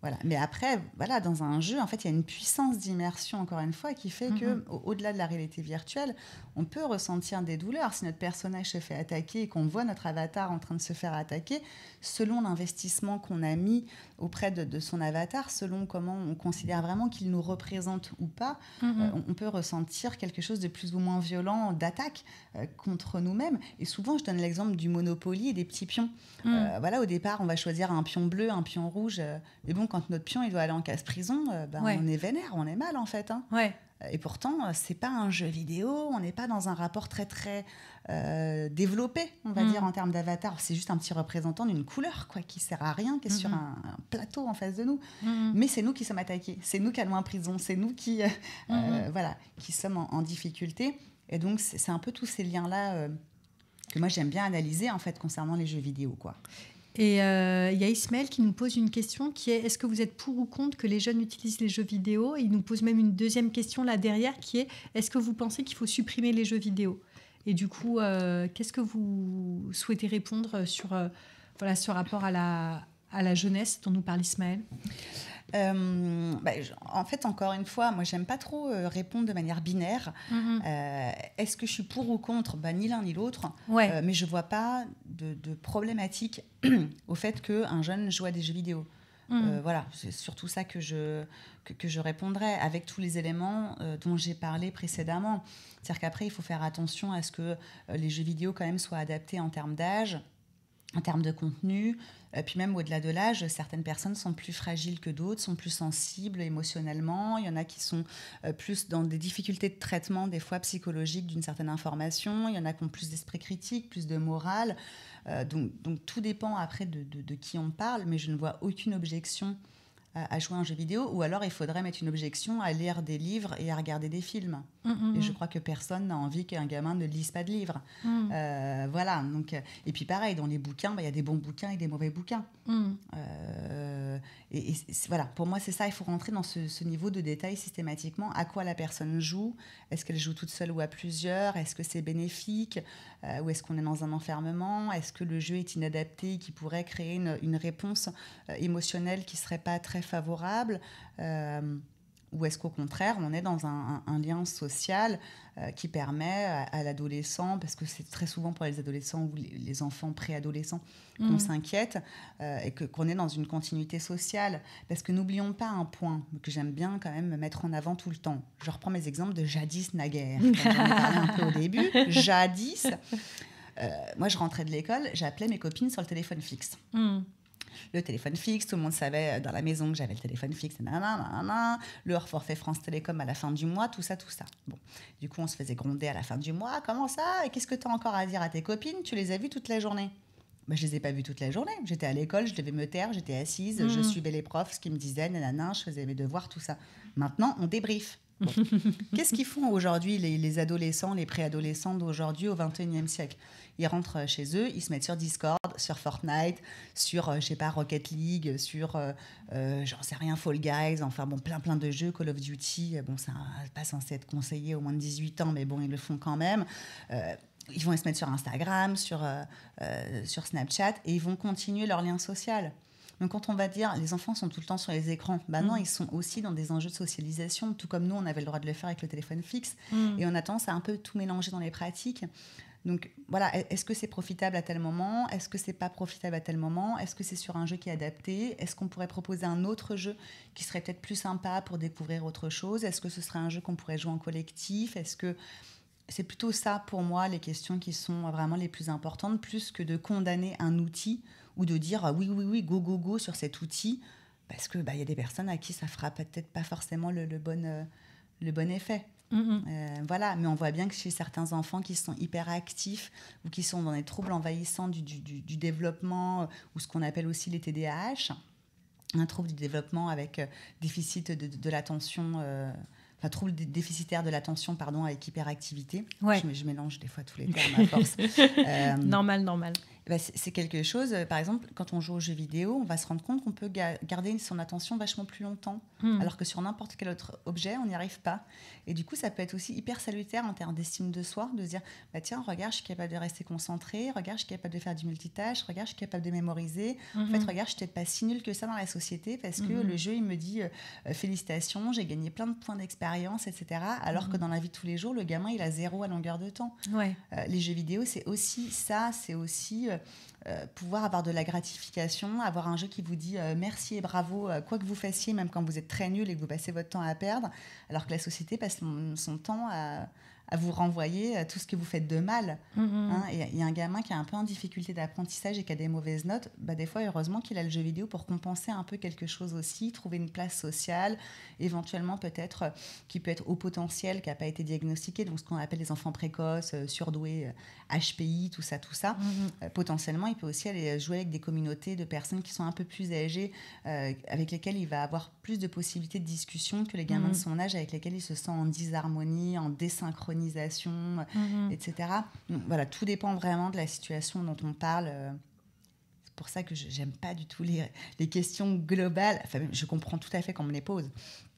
Voilà. Mais après, dans un jeu, en fait, il y a une puissance d'immersion, encore une fois, qui fait qu'au-delà de la réalité virtuelle, on peut ressentir des douleurs. Si notre personnage se fait attaquer et qu'on voit notre avatar en train de se faire attaquer, selon l'investissement qu'on a mis auprès de son avatar, selon comment on considère vraiment qu'il nous représente ou pas, on peut ressentir quelque chose de plus ou moins violent, d'attaque contre nous-mêmes. Et souvent, je donne l'exemple du Monopoly et des petits pions. Au départ, on va choisir un pion bleu, un pion rouge. Mais bon, quand notre pion il doit aller en casse-prison, on est vénère, on est mal en fait. Et pourtant, c'est pas un jeu vidéo, on n'est pas dans un rapport très très développé, on va dire, en termes d'avatar. C'est juste un petit représentant d'une couleur, quoi, qui sert à rien, qui est sur un plateau en face de nous. Mais c'est nous qui sommes attaqués, c'est nous qui allons en prison, c'est nous qui, voilà, qui sommes en difficulté. Et donc, c'est un peu tous ces liens-là que moi, j'aime bien analyser, en fait, concernant les jeux vidéo, quoi. Et il y a Ismaël qui nous pose une question qui est: est-ce que vous êtes pour ou contre que les jeunes utilisent les jeux vidéo? Et il nous pose même une deuxième question là derrière qui est: est-ce que vous pensez qu'il faut supprimer les jeux vidéo? Et du coup, qu'est-ce que vous souhaitez répondre sur voilà, ce rapport à la jeunesse dont nous parle Ismaël? En fait, encore une fois, moi, j'aime pas trop répondre de manière binaire. Est-ce que je suis pour ou contre? Ni l'un ni l'autre. Ouais. Mais je vois pas de problématique au fait qu'un jeune joue à des jeux vidéo. Voilà, c'est surtout ça que je répondrais, avec tous les éléments dont j'ai parlé précédemment. C'est-à-dire qu'après, il faut faire attention à ce que les jeux vidéo quand même soient adaptés en termes d'âge, en termes de contenu, puis même au-delà de l'âge, certaines personnes sont plus fragiles que d'autres, sont plus sensibles émotionnellement. Il y en a qui sont plus dans des difficultés de traitement, des fois psychologiques, d'une certaine information. Il y en a qui ont plus d'esprit critique, plus de morale. Donc tout dépend après de qui on parle, mais je ne vois aucune objection à jouer à un jeu vidéo, ou alors il faudrait mettre une objection à lire des livres et à regarder des films. Et je crois que personne n'a envie qu'un gamin ne lise pas de livres. Voilà. Donc, et puis pareil, dans les bouquins, il y a des bons bouquins et des mauvais bouquins. Voilà, pour moi, c'est ça. Il faut rentrer dans ce niveau de détail systématiquement. À quoi la personne joue? Est-ce qu'elle joue toute seule ou à plusieurs? Est-ce que c'est bénéfique? Ou est-ce qu'on est dans un enfermement? Est-ce que le jeu est inadapté, qui pourrait créer une réponse émotionnelle qui ne serait pas très favorable? Ou est-ce qu'au contraire, on est dans un lien social qui permet à l'adolescent, parce que c'est très souvent pour les adolescents ou les enfants préadolescents qu'on s'inquiète, et qu'on est dans une continuité sociale. Parce que n'oublions pas un point que j'aime bien quand même mettre en avant tout le temps. Je reprends mes exemples de jadis naguère, comme j'en ai parlé un peu au début. Jadis, moi je rentrais de l'école, j'appelais mes copines sur le téléphone fixe. Le téléphone fixe, tout le monde savait dans la maison que j'avais le téléphone fixe, le hors forfait France Télécom à la fin du mois, tout ça. Bon. Du coup, on se faisait gronder à la fin du mois. Comment ça? Et qu'est-ce que tu as encore à dire à tes copines? Tu les as vues toute la journée? Je les ai pas vues toute la journée. J'étais à l'école, je devais me taire, j'étais assise, je suivais les profs, ce qu'ils me disaient, je faisais mes devoirs, tout ça. Maintenant, on débriefe. Bon. Qu'est-ce qu'ils font aujourd'hui, les adolescents, les préadolescents d'aujourd'hui au XXIe siècle? Ils rentrent chez eux, ils se mettent sur Discord, sur Fortnite, sur, je sais pas, Rocket League, sur, j'en sais rien, Fall Guys, enfin bon, plein de jeux, Call of Duty. Bon, ça n'est pas censé être conseillé aux moins de 18 ans, mais bon, ils le font quand même. Ils vont se mettre sur Instagram, sur Snapchat, et ils vont continuer leur lien social. Donc quand on va dire les enfants sont tout le temps sur les écrans, non, ils sont aussi dans des enjeux de socialisation, tout comme nous on avait le droit de le faire avec le téléphone fixe, et on a tendance à un peu tout mélanger dans les pratiques. Donc voilà, est-ce que c'est profitable à tel moment? Est-ce que c'est pas profitable à tel moment? Est-ce que c'est sur un jeu qui est adapté? Est-ce qu'on pourrait proposer un autre jeu qui serait peut-être plus sympa pour découvrir autre chose? Est-ce que ce serait un jeu qu'on pourrait jouer en collectif? Est-ce que c'est plutôt ça pour moi les questions qui sont vraiment les plus importantes, plus que de condamner un outil ou de dire oui, go sur cet outil, parce que y a des personnes à qui ça fera peut-être pas forcément le bon effet. Voilà, mais on voit bien que chez certains enfants qui sont hyper actifs ou qui sont dans des troubles envahissants du développement, ou ce qu'on appelle aussi les TDAH, un trouble du développement avec déficit de l'attention, trouble déficitaire de l'attention, avec hyperactivité. Ouais. Je mélange des fois tous les termes à force. Normal. C'est quelque chose, par exemple, quand on joue aux jeux vidéo, on va se rendre compte qu'on peut garder son attention vachement plus longtemps, alors que sur n'importe quel autre objet, on n'y arrive pas. Et du coup, ça peut être aussi hyper salutaire en termes d'estime de soi, de se dire, tiens, regarde, je suis capable de rester concentrée, regarde, je suis capable de faire du multitâche, regarde, je suis capable de mémoriser. En fait, regarde, je suis peut-être pas si nulle que ça dans la société, parce que le jeu, il me dit, félicitations, j'ai gagné plein de points d'expérience, etc. Alors que dans la vie de tous les jours, le gamin, il a 0 à longueur de temps. Ouais. Les jeux vidéo, c'est aussi ça, c'est aussi pouvoir avoir de la gratification, avoir un jeu qui vous dit merci et bravo, quoi que vous fassiez, même quand vous êtes très nul et que vous passez votre temps à perdre, alors que la société passe son temps à à vous renvoyer tout ce que vous faites de mal. Hein. Et il y a un gamin qui est un peu en difficulté d'apprentissage et qui a des mauvaises notes. Bah, des fois, heureusement qu'il a le jeu vidéo pour compenser un peu quelque chose aussi, trouver une place sociale, éventuellement peut-être qui peut être au potentiel, qui n'a pas été diagnostiqué, donc ce qu'on appelle les enfants précoces, surdoués, HPI, tout ça. Potentiellement, il peut aussi aller jouer avec des communautés de personnes qui sont un peu plus âgées, avec lesquelles il va avoir plus de possibilités de discussion que les gamins de son âge, avec lesquels il se sent en disharmonie, en désynchronisation, etc. Donc, voilà, tout dépend vraiment de la situation dont on parle. C'est pour ça que je n'aime pas du tout les questions globales. Enfin, je comprends tout à fait qu'on me les pose.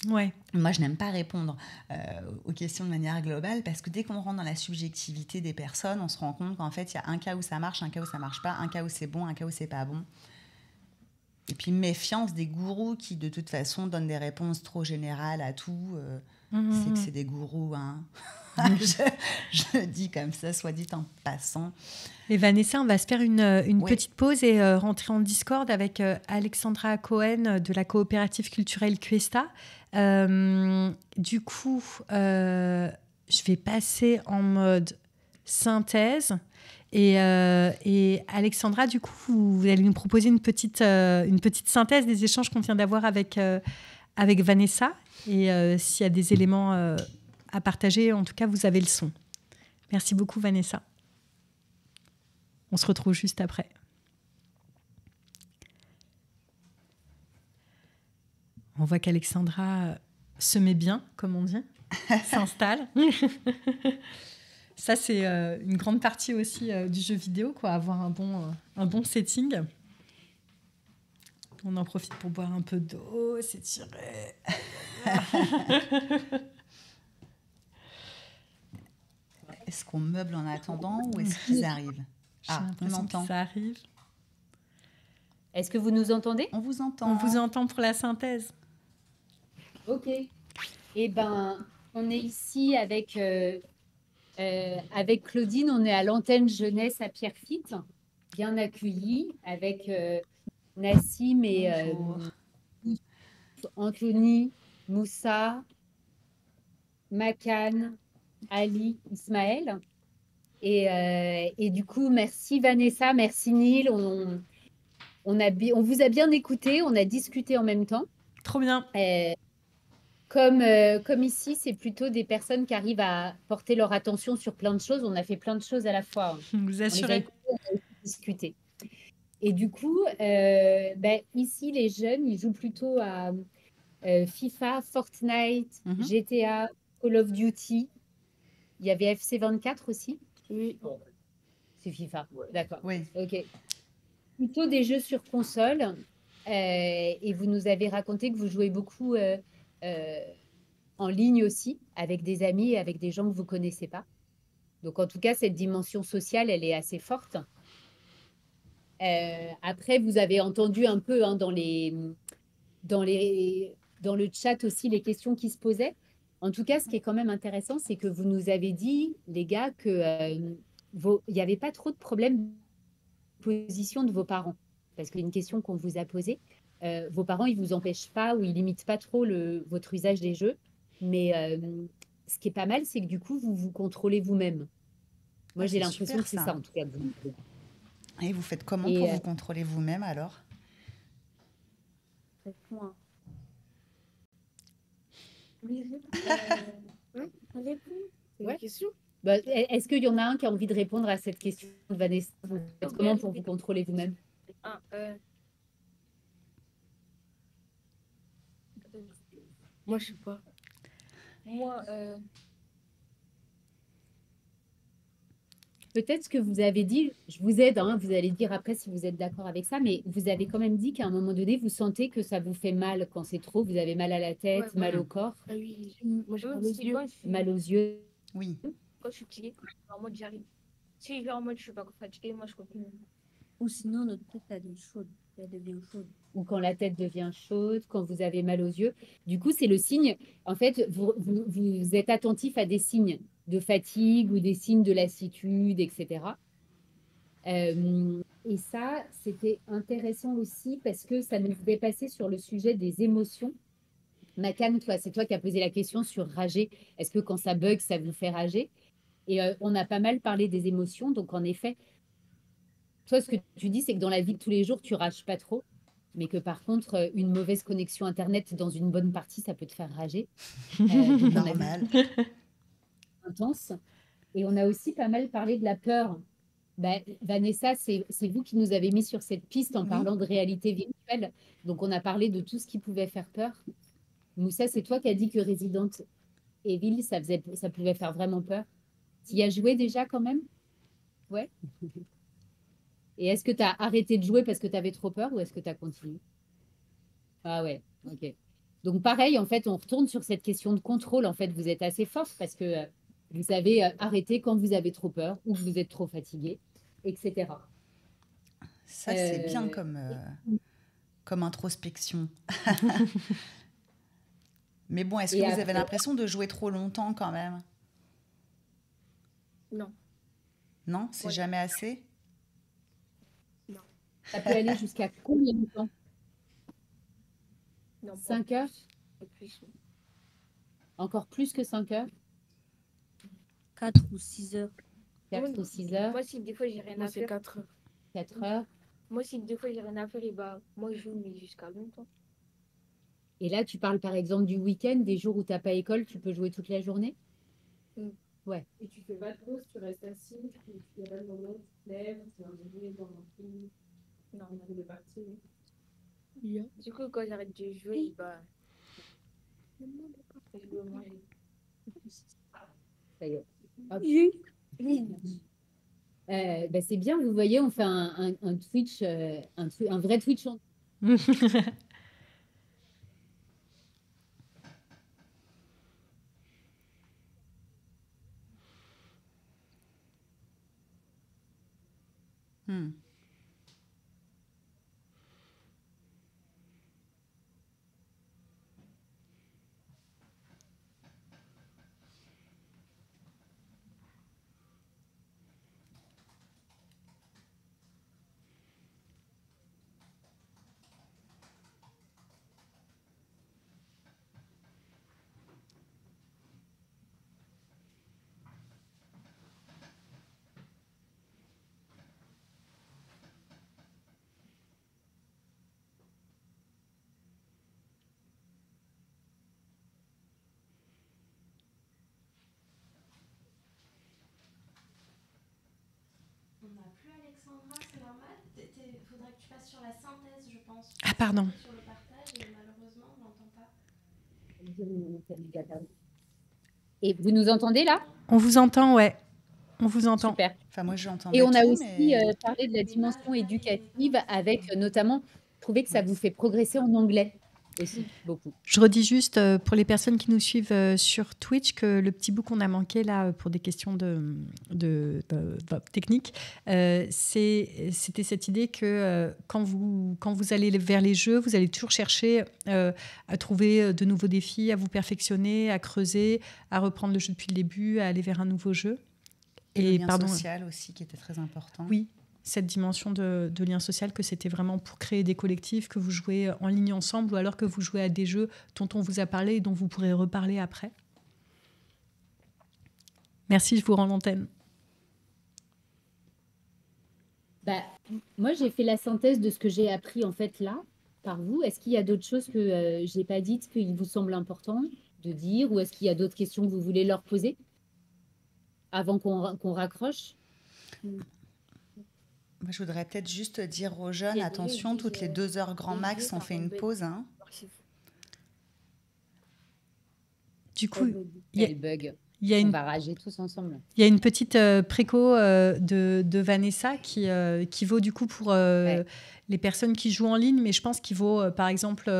Ouais. Moi, je n'aime pas répondre aux questions de manière globale parce que dès qu'on rentre dans la subjectivité des personnes, on se rend compte qu'en fait, il y a un cas où ça marche, un cas où ça marche pas, un cas où c'est bon, un cas où c'est pas bon. Et puis, méfiance des gourous qui, de toute façon, donnent des réponses trop générales à tout. C'est que c'est des gourous, hein. je dis comme ça, soit dit en passant. Et Vanessa, on va se faire une petite pause et rentrer en Discord avec Alexandra Cohen de la coopérative culturelle Cuesta. Du coup, je vais passer en mode synthèse. Et Alexandra, du coup, vous allez nous proposer une petite synthèse des échanges qu'on vient d'avoir avec Vanessa. Et s'il y a des éléments à partager, en tout cas, vous avez le son. Merci beaucoup, Vanessa. On se retrouve juste après. On voit qu'Alexandra se met bien, comme on dit, s'installe. Ça, c'est une grande partie aussi du jeu vidéo, quoi, avoir un bon setting. On en profite pour boire un peu d'eau, s'étirer. Est-ce qu'on meuble en attendant ou est-ce qu'ils arrivent? On entend. Ça arrive. Est-ce que vous nous entendez? On vous entend. On vous entend pour la synthèse. Ok. Eh ben, on est ici avec Claudine. On est à l'antenne jeunesse à Pierrefitte, bien accueillis avec Nassim et Anthony, Moussa, Makan, Ali, Ismaël. Et du coup, merci Vanessa, merci Neil. On vous a bien écouté, on a discuté en même temps. Trop bien. Comme ici, c'est plutôt des personnes qui arrivent à porter leur attention sur plein de choses. On a fait plein de choses à la fois. Vous assurez. On a discuté. Et du coup, ici, les jeunes, ils jouent plutôt à FIFA, Fortnite, GTA, Call of Duty. Il y avait FC24 aussi. Oui. C'est FIFA. Ouais. D'accord. Oui. Ok. Plutôt des jeux sur console. Et vous nous avez raconté que vous jouez beaucoup en ligne aussi, avec des amis et avec des gens que vous ne connaissez pas. Donc, en tout cas, cette dimension sociale, elle est assez forte. Après, vous avez entendu un peu dans le chat aussi les questions qui se posaient. En tout cas, ce qui est quand même intéressant, c'est que vous nous avez dit, les gars, qu'il n'y avait pas trop de problèmes de position de vos parents. Parce qu'il y a une question qu'on vous a posée. Vos parents, ils ne vous empêchent pas ou ils ne limitent pas trop votre usage des jeux. Mais ce qui est pas mal, c'est que du coup, vous vous contrôlez vous-même. Moi, j'ai l'impression que c'est ça, en tout cas. Et vous faites comment pour vous contrôler vous-même, alors? Ouais. Bah, est-ce qu'il y en a un qui a envie de répondre à cette question de Vanessa? Comment pour vous contrôler vous-même? Moi, je sais pas. Moi, peut-être ce que vous avez dit, je vous aide, hein, vous allez dire après si vous êtes d'accord avec ça, mais vous avez quand même dit qu'à un moment donné, vous sentez que ça vous fait mal quand c'est trop, vous avez mal à la tête, mal au corps. Ah oui, moi j'ai mal aux yeux. Mal aux yeux. Oui. Quand je suis fatiguée, en mode j'arrive. Si je vais en mode je suis pas fatiguée, moi je continue. Ou sinon, notre tête, elle devient chaude. Elle devient chaude. Ou quand la tête devient chaude, quand vous avez mal aux yeux. Du coup, c'est le signe. En fait, vous êtes attentif à des signes de fatigue ou des signes de lassitude, etc. Et ça, c'était intéressant aussi parce que ça nous dépassait sur le sujet des émotions. Makan, toi, c'est toi qui as posé la question sur rager. Est-ce que quand ça bug, ça vous fait rager? Et on a pas mal parlé des émotions. Donc, en effet, toi, ce que tu dis, c'est que dans la vie de tous les jours, tu rages pas trop, mais que par contre, une mauvaise connexion Internet dans une bonne partie, ça peut te faire rager. Donc, on a vu Normal. intense. Et on a aussi pas mal parlé de la peur. Ben, Vanessa, c'est vous qui nous avez mis sur cette piste en Oui. parlant de réalité virtuelle. Donc, on a parlé de tout ce qui pouvait faire peur. Moussa, c'est toi qui as dit que Resident Evil, ça pouvait faire vraiment peur. Tu y as joué déjà quand même? Ouais. Et est-ce que tu as arrêté de jouer parce que tu avais trop peur ou est-ce que tu as continué? Ah ouais, ok. Donc pareil, en fait, on retourne sur cette question de contrôle. En fait, vous êtes assez fort parce que vous savez arrêter quand vous avez trop peur ou que vous êtes trop fatigué, etc. Ça, c'est bien Euh, comme introspection. Mais bon, est-ce que Et vous avez après, l'impression de jouer trop longtemps quand même? Non, Non, c'est Ouais. jamais assez? ça peut aller jusqu'à combien de temps? non, pas 5 heures? plus. Encore plus que 5 heures? 4 ou 6 heures. 4 ou 6 heures? Moi, si des fois j'ai rien Moi, à c'est faire, 4 heures. 4 heures? moi, si des fois j'ai rien à faire, et bah, moi, je joue, mais jusqu'à longtemps. Et là, tu parles par exemple du week-end, des jours où tu n'as pas école, tu peux jouer toute la journée? Mm. Ouais. Et tu fais pas de pause, tu restes assis, et il y a pas de moment où tu te lèves, tu vas jouer dans un film, Non. on a fait des parties. Du coup, quand j'arrête de jouer, bah, je dois manger. Ça y est. Hop. Ben, c'est bien, vous voyez, on fait un Twitch, un vrai Twitch. Hmm. On n'a plus Alexandra, c'est normal. Faudrait que tu passes sur la synthèse, je pense. Ah, pardon. Sur le partage, et malheureusement, on n'entend pas. Et vous nous entendez là? On vous entend, ouais. On vous entend. Super. Enfin, moi, j'entendais Et on a tout, aussi mais... parlé de la dimension éducative avec notamment trouvé que ça vous fait progresser en anglais aussi beaucoup. Je redis juste pour les personnes qui nous suivent sur Twitch que le petit bout qu'on a manqué là pour des questions techniques, c'était cette idée que quand vous allez vers les jeux, vous allez toujours chercher à trouver de nouveaux défis, à vous perfectionner, à creuser, à reprendre le jeu depuis le début, à aller vers un nouveau jeu. Et le lien social aussi qui était très important. Oui, cette dimension de lien social, que c'était vraiment pour créer des collectifs, que vous jouez en ligne ensemble ou alors que vous jouez à des jeux dont on vous a parlé et dont vous pourrez reparler après. Merci, je vous rends l'antenne. Bah, moi, j'ai fait la synthèse de ce que j'ai appris en fait là, par vous. Est-ce qu'il y a d'autres choses que je n'ai pas dites, qu'il vous semble important de dire, ou est-ce qu'il y a d'autres questions que vous voulez leur poser avant qu'on raccroche? Moi, je voudrais peut-être juste dire aux jeunes, attention, toutes les 2 heures grand max, on fait une pause. Hein. Du coup, Quel bug. On va rager tous ensemble. Il y a une petite préco de Vanessa qui vaut du coup pour les personnes qui jouent en ligne, mais je pense qu'il vaut par exemple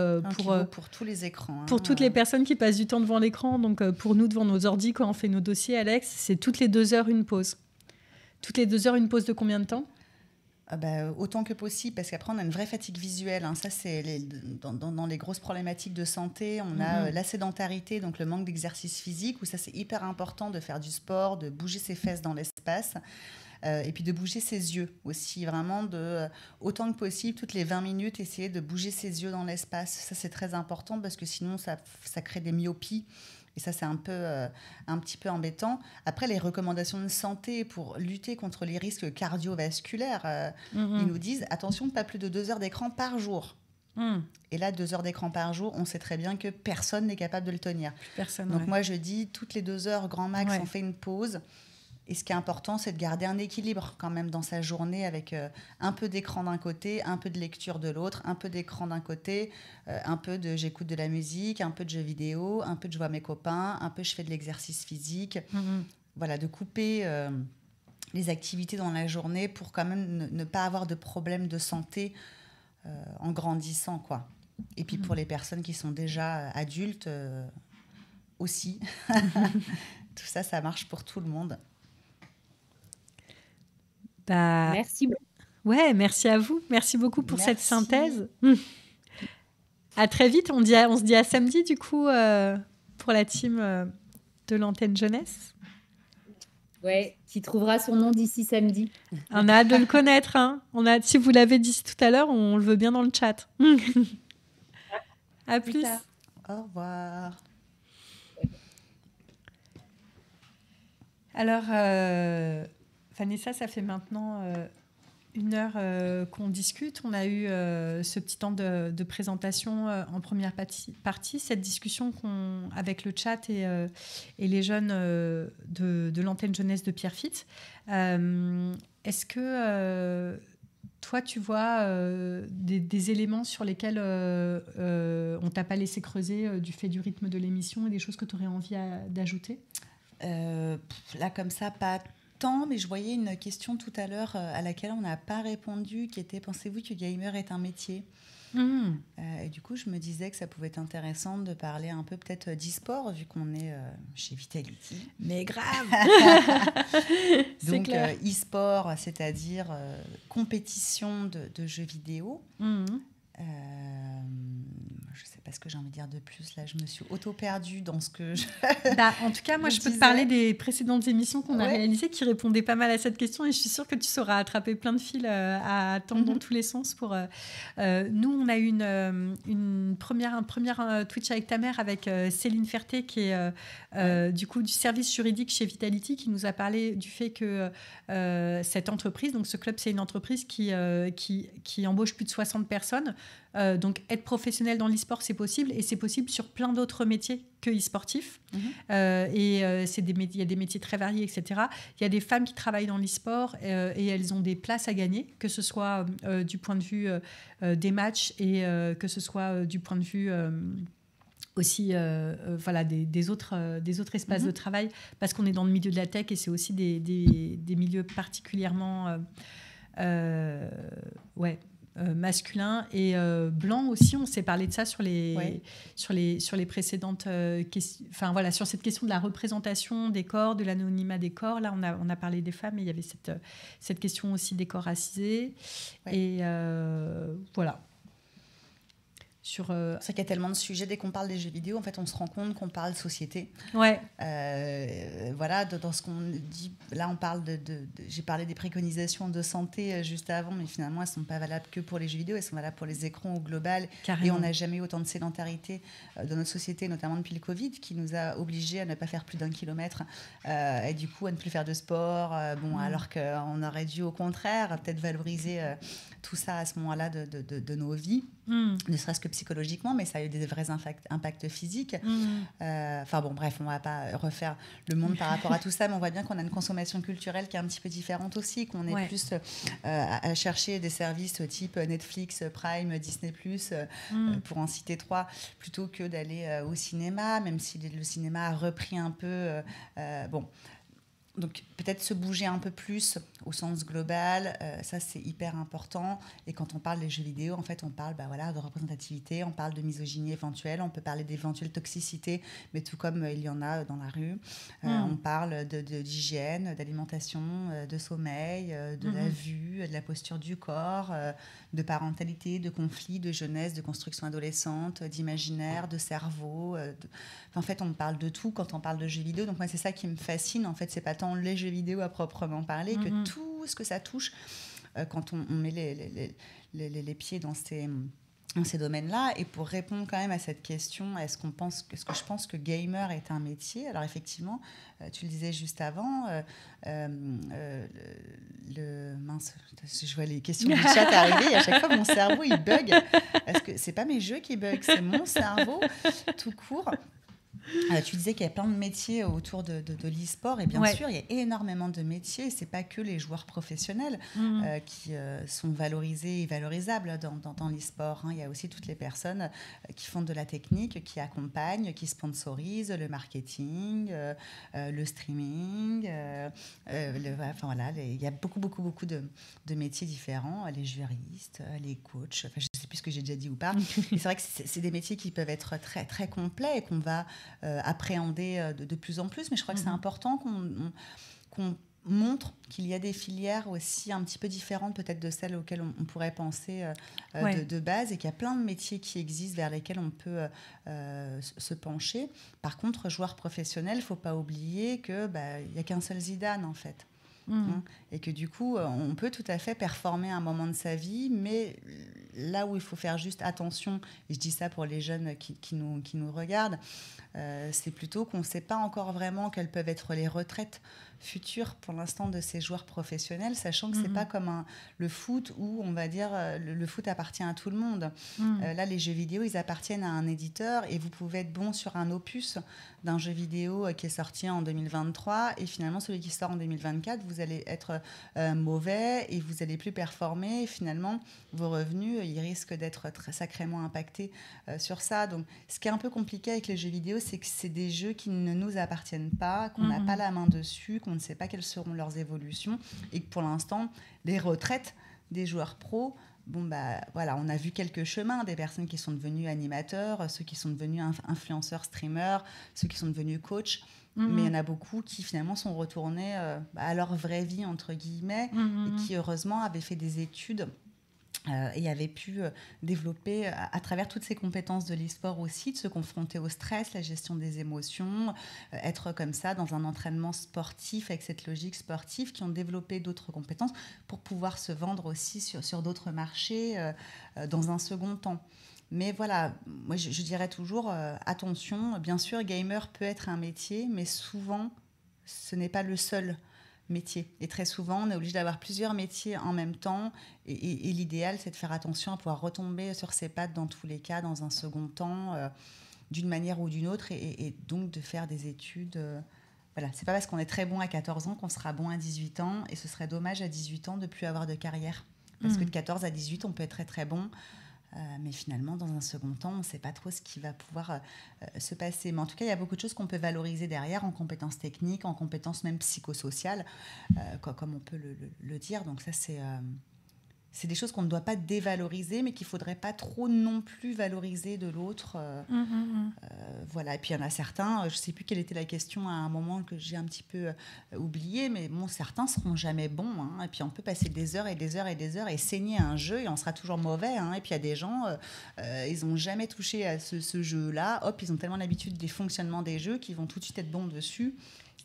pour tous les écrans. Pour toutes les personnes qui passent du temps devant l'écran. Donc pour nous, devant nos ordis, quand on fait nos dossiers, Alex, c'est toutes les 2 heures une pause. Toutes les 2 heures une pause de combien de temps ? Autant que possible, parce qu'après on a une vraie fatigue visuelle. Hein. Ça, c'est dans les grosses problématiques de santé, on a la sédentarité, donc le manque d'exercice physique, où ça c'est hyper important de faire du sport, de bouger ses fesses dans l'espace, et puis de bouger ses yeux aussi, vraiment autant que possible, toutes les 20 minutes, essayer de bouger ses yeux dans l'espace. Ça c'est très important parce que sinon ça crée des myopies. Et ça, c'est un petit peu embêtant. Après, les recommandations de santé pour lutter contre les risques cardiovasculaires, ils nous disent, attention, pas plus de 2 heures d'écran par jour. Et là, 2 heures d'écran par jour, on sait très bien que personne n'est capable de le tenir. Donc moi, je dis, toutes les 2 heures, grand max, on fait une pause. Et ce qui est important, c'est de garder un équilibre quand même dans sa journée avec un peu d'écran d'un côté, un peu de lecture de l'autre, un peu d'écran d'un côté, un peu de j'écoute de la musique, un peu de jeux vidéo, un peu de je vois mes copains, un peu je fais de l'exercice physique. Voilà, de couper les activités dans la journée pour quand même ne pas avoir de problèmes de santé en grandissant, quoi. Et puis pour les personnes qui sont déjà adultes aussi. Tout ça, ça marche pour tout le monde. Merci beaucoup. Ouais, merci à vous. Merci beaucoup pour cette synthèse. À très vite. On se dit à samedi, du coup, pour la team de l'antenne jeunesse. Ouais, qui trouvera son nom d'ici samedi. On a hâte de le connaître. Hein. Si vous l'avez dit tout à l'heure, on le veut bien dans le chat. À plus. Au revoir. Alors, Vanessa, ça fait maintenant 1 heure qu'on discute. On a eu ce petit temps de présentation en première partie, cette discussion avec le chat et les jeunes de l'antenne jeunesse de Pierrefitte. Est-ce que toi, tu vois des éléments sur lesquels on t'a pas laissé creuser du fait du rythme de l'émission et des choses que tu aurais envie d'ajouter ? Là, comme ça, pas tant, mais je voyais une question tout à l'heure à laquelle on n'a pas répondu, qui était « Pensez-vous que gamer est un métier ?» Et du coup, je me disais que ça pouvait être intéressant de parler un peu peut-être d'e-sport, vu qu'on est chez Vitality. Mais grave. Donc, e-sport, c'est-à-dire compétition de jeux vidéo. Je ne sais pas ce que j'ai envie de dire de plus. Là, je me suis auto-perdue dans ce que je... En tout cas, moi, je peux te parler des précédentes émissions qu'on a réalisées qui répondaient pas mal à cette question et je suis sûre que tu sauras attraper plein de fils à attendre dans tous les sens. Nous, on a eu un premier Twitch avec ta mère avec Céline Ferté qui est du coup du service juridique chez Vitality qui nous a parlé du fait que cette entreprise, donc ce club, c'est une entreprise qui embauche plus de 60 personnes. Donc, être professionnel dans l'e-sport, c'est possible et c'est possible sur plein d'autres métiers que e-sportifs. Il y a des métiers très variés, etc. Il y a des femmes qui travaillent dans l'e-sport et elles ont des places à gagner, que ce soit du point de vue des matchs et que ce soit du point de vue aussi des autres espaces de travail, parce qu'on est dans le milieu de la tech et c'est aussi des milieux particulièrement... masculin et blanc aussi. On s'est parlé de ça sur les précédentes questions. Enfin voilà, sur cette question de la représentation des corps, de l'anonymat des corps. Là, on a parlé des femmes, mais il y avait cette question aussi des corps racisés. Et voilà. C'est vrai qu'il y a tellement de sujets. Dès qu'on parle des jeux vidéo, en fait, on se rend compte qu'on parle société. Ouais. Voilà, dans ce qu'on dit, là, on parle j'ai parlé des préconisations de santé juste avant, mais finalement, elles ne sont pas valables que pour les jeux vidéo, elles sont valables pour les écrans au global. Carrément. Et on n'a jamais eu autant de sédentarité dans notre société, notamment depuis le Covid, qui nous a obligés à ne pas faire plus d'1 kilomètre et du coup, à ne plus faire de sport. Alors qu'on aurait dû, au contraire, peut-être valoriser tout ça à ce moment-là de nos vies, ne serait-ce que psychologiquement, mais ça a eu des vrais impacts physiques. Bref, on ne va pas refaire le monde par rapport à tout ça, mais on voit bien qu'on a une consommation culturelle qui est un petit peu différente aussi, qu'on est plus à chercher des services type Netflix, Prime, Disney+, pour en citer 3, plutôt que d'aller au cinéma, même si le cinéma a repris un peu... Donc, peut-être se bouger un peu plus au sens global, ça, c'est hyper important. Et quand on parle des jeux vidéo, en fait, on parle de représentativité, on parle de misogynie éventuelle, on peut parler d'éventuelle toxicité, mais tout comme il y en a dans la rue. On parle d'hygiène, d'alimentation, de sommeil, de la vue, de la posture du corps, de parentalité, de conflits, de jeunesse, de construction adolescente, d'imaginaire, de cerveau. En fait, on parle de tout quand on parle de jeux vidéo. Donc, moi, c'est ça qui me fascine. En fait, c'est pas tant les jeux vidéo à proprement parler que tout ce que ça touche quand on met les pieds dans dans ces domaines-là. Et pour répondre quand même à cette question, est-ce que je pense que gamer est un métier? Alors effectivement, tu le disais juste avant, mince, je vois les questions du chat arriver, et à chaque fois mon cerveau il bug. Est-ce que c'est pas mes jeux qui bug, c'est mon cerveau tout court? Tu disais qu'il y a plein de métiers autour de l'e-sport, et bien sûr, il y a énormément de métiers. Ce n'est pas que les joueurs professionnels qui sont valorisés et valorisables dans l'e-sport. Il y a aussi toutes les personnes qui font de la technique, qui accompagnent, qui sponsorisent le marketing, le streaming. Il y a beaucoup de métiers différents, les juristes, les coachs. Enfin, je ne sais plus ce que j'ai déjà dit ou pas. C'est vrai que c'est des métiers qui peuvent être très, très complets et qu'on va appréhender de plus en plus, mais je crois que c'est important qu'on montre qu'il y a des filières aussi un petit peu différentes peut-être de celles auxquelles on pourrait penser de base, et qu'il y a plein de métiers qui existent vers lesquels on peut se pencher. Par contre, joueur professionnel, il ne faut pas oublier qu'il n'y a qu'un seul Zidane en fait. Et que du coup, on peut tout à fait performer à un moment de sa vie, mais là où il faut faire juste attention, et je dis ça pour les jeunes qui nous regardent, c'est plutôt qu'on ne sait pas encore vraiment quelles peuvent être les retraites futures pour l'instant de ces joueurs professionnels, sachant que ce n'est pas comme le foot où on va dire le foot appartient à tout le monde. Là, les jeux vidéo, ils appartiennent à un éditeur, et vous pouvez être bon sur un opus d'un jeu vidéo qui est sorti en 2023, et finalement celui qui sort en 2024, vous allez être mauvais et vous n'allez plus performer, et finalement vos revenus ils risquent d'être très sacrément impactés sur ça. Donc ce qui est un peu compliqué avec les jeux vidéo, c'est que c'est des jeux qui ne nous appartiennent pas, qu'on n'a pas la main dessus, qu'on ne sait pas quelles seront leurs évolutions, et que pour l'instant les retraites des joueurs pros, on a vu quelques chemins, des personnes qui sont devenues animateurs, ceux qui sont devenus influenceurs, streamers, ceux qui sont devenus coachs. Mais il y en a beaucoup qui finalement sont retournés à leur vraie vie, entre guillemets, et qui heureusement avaient fait des études et avaient pu développer à travers toutes ces compétences de l'e-sport aussi, de se confronter au stress, la gestion des émotions, être comme ça dans un entraînement sportif avec cette logique sportive, qui ont développé d'autres compétences pour pouvoir se vendre aussi sur d'autres marchés dans un second temps. Mais voilà, moi je dirais toujours attention, bien sûr gamer peut être un métier, mais souvent ce n'est pas le seul métier. Et très souvent, on est obligé d'avoir plusieurs métiers en même temps. Et l'idéal, c'est de faire attention à pouvoir retomber sur ses pattes dans tous les cas, dans un second temps, d'une manière ou d'une autre, et donc de faire des études. Voilà, c'est pas parce qu'on est très bon à 14 ans qu'on sera bon à 18 ans, et ce serait dommage à 18 ans de ne plus avoir de carrière. Parce que de 14 à 18, on peut être très très bon. Mais finalement, dans un second temps, on ne sait pas trop ce qui va pouvoir se passer. Mais en tout cas, il y a beaucoup de choses qu'on peut valoriser derrière, en compétences techniques, en compétences même psychosociales, comme on peut le dire. Donc ça, c'est des choses qu'on ne doit pas dévaloriser, mais qu'il ne faudrait pas trop non plus valoriser de l'autre. Voilà. Et puis, il y en a certains, je ne sais plus quelle était la question à un moment que j'ai un petit peu oublié, mais bon, certains ne seront jamais bons. Et puis, on peut passer des heures et des heures et des heures et saigner un jeu, et on sera toujours mauvais. Et puis, il y a des gens, ils n'ont jamais touché à ce jeu-là. Hop, ils ont tellement l'habitude des fonctionnements des jeux qu'ils vont tout de suite être bons dessus.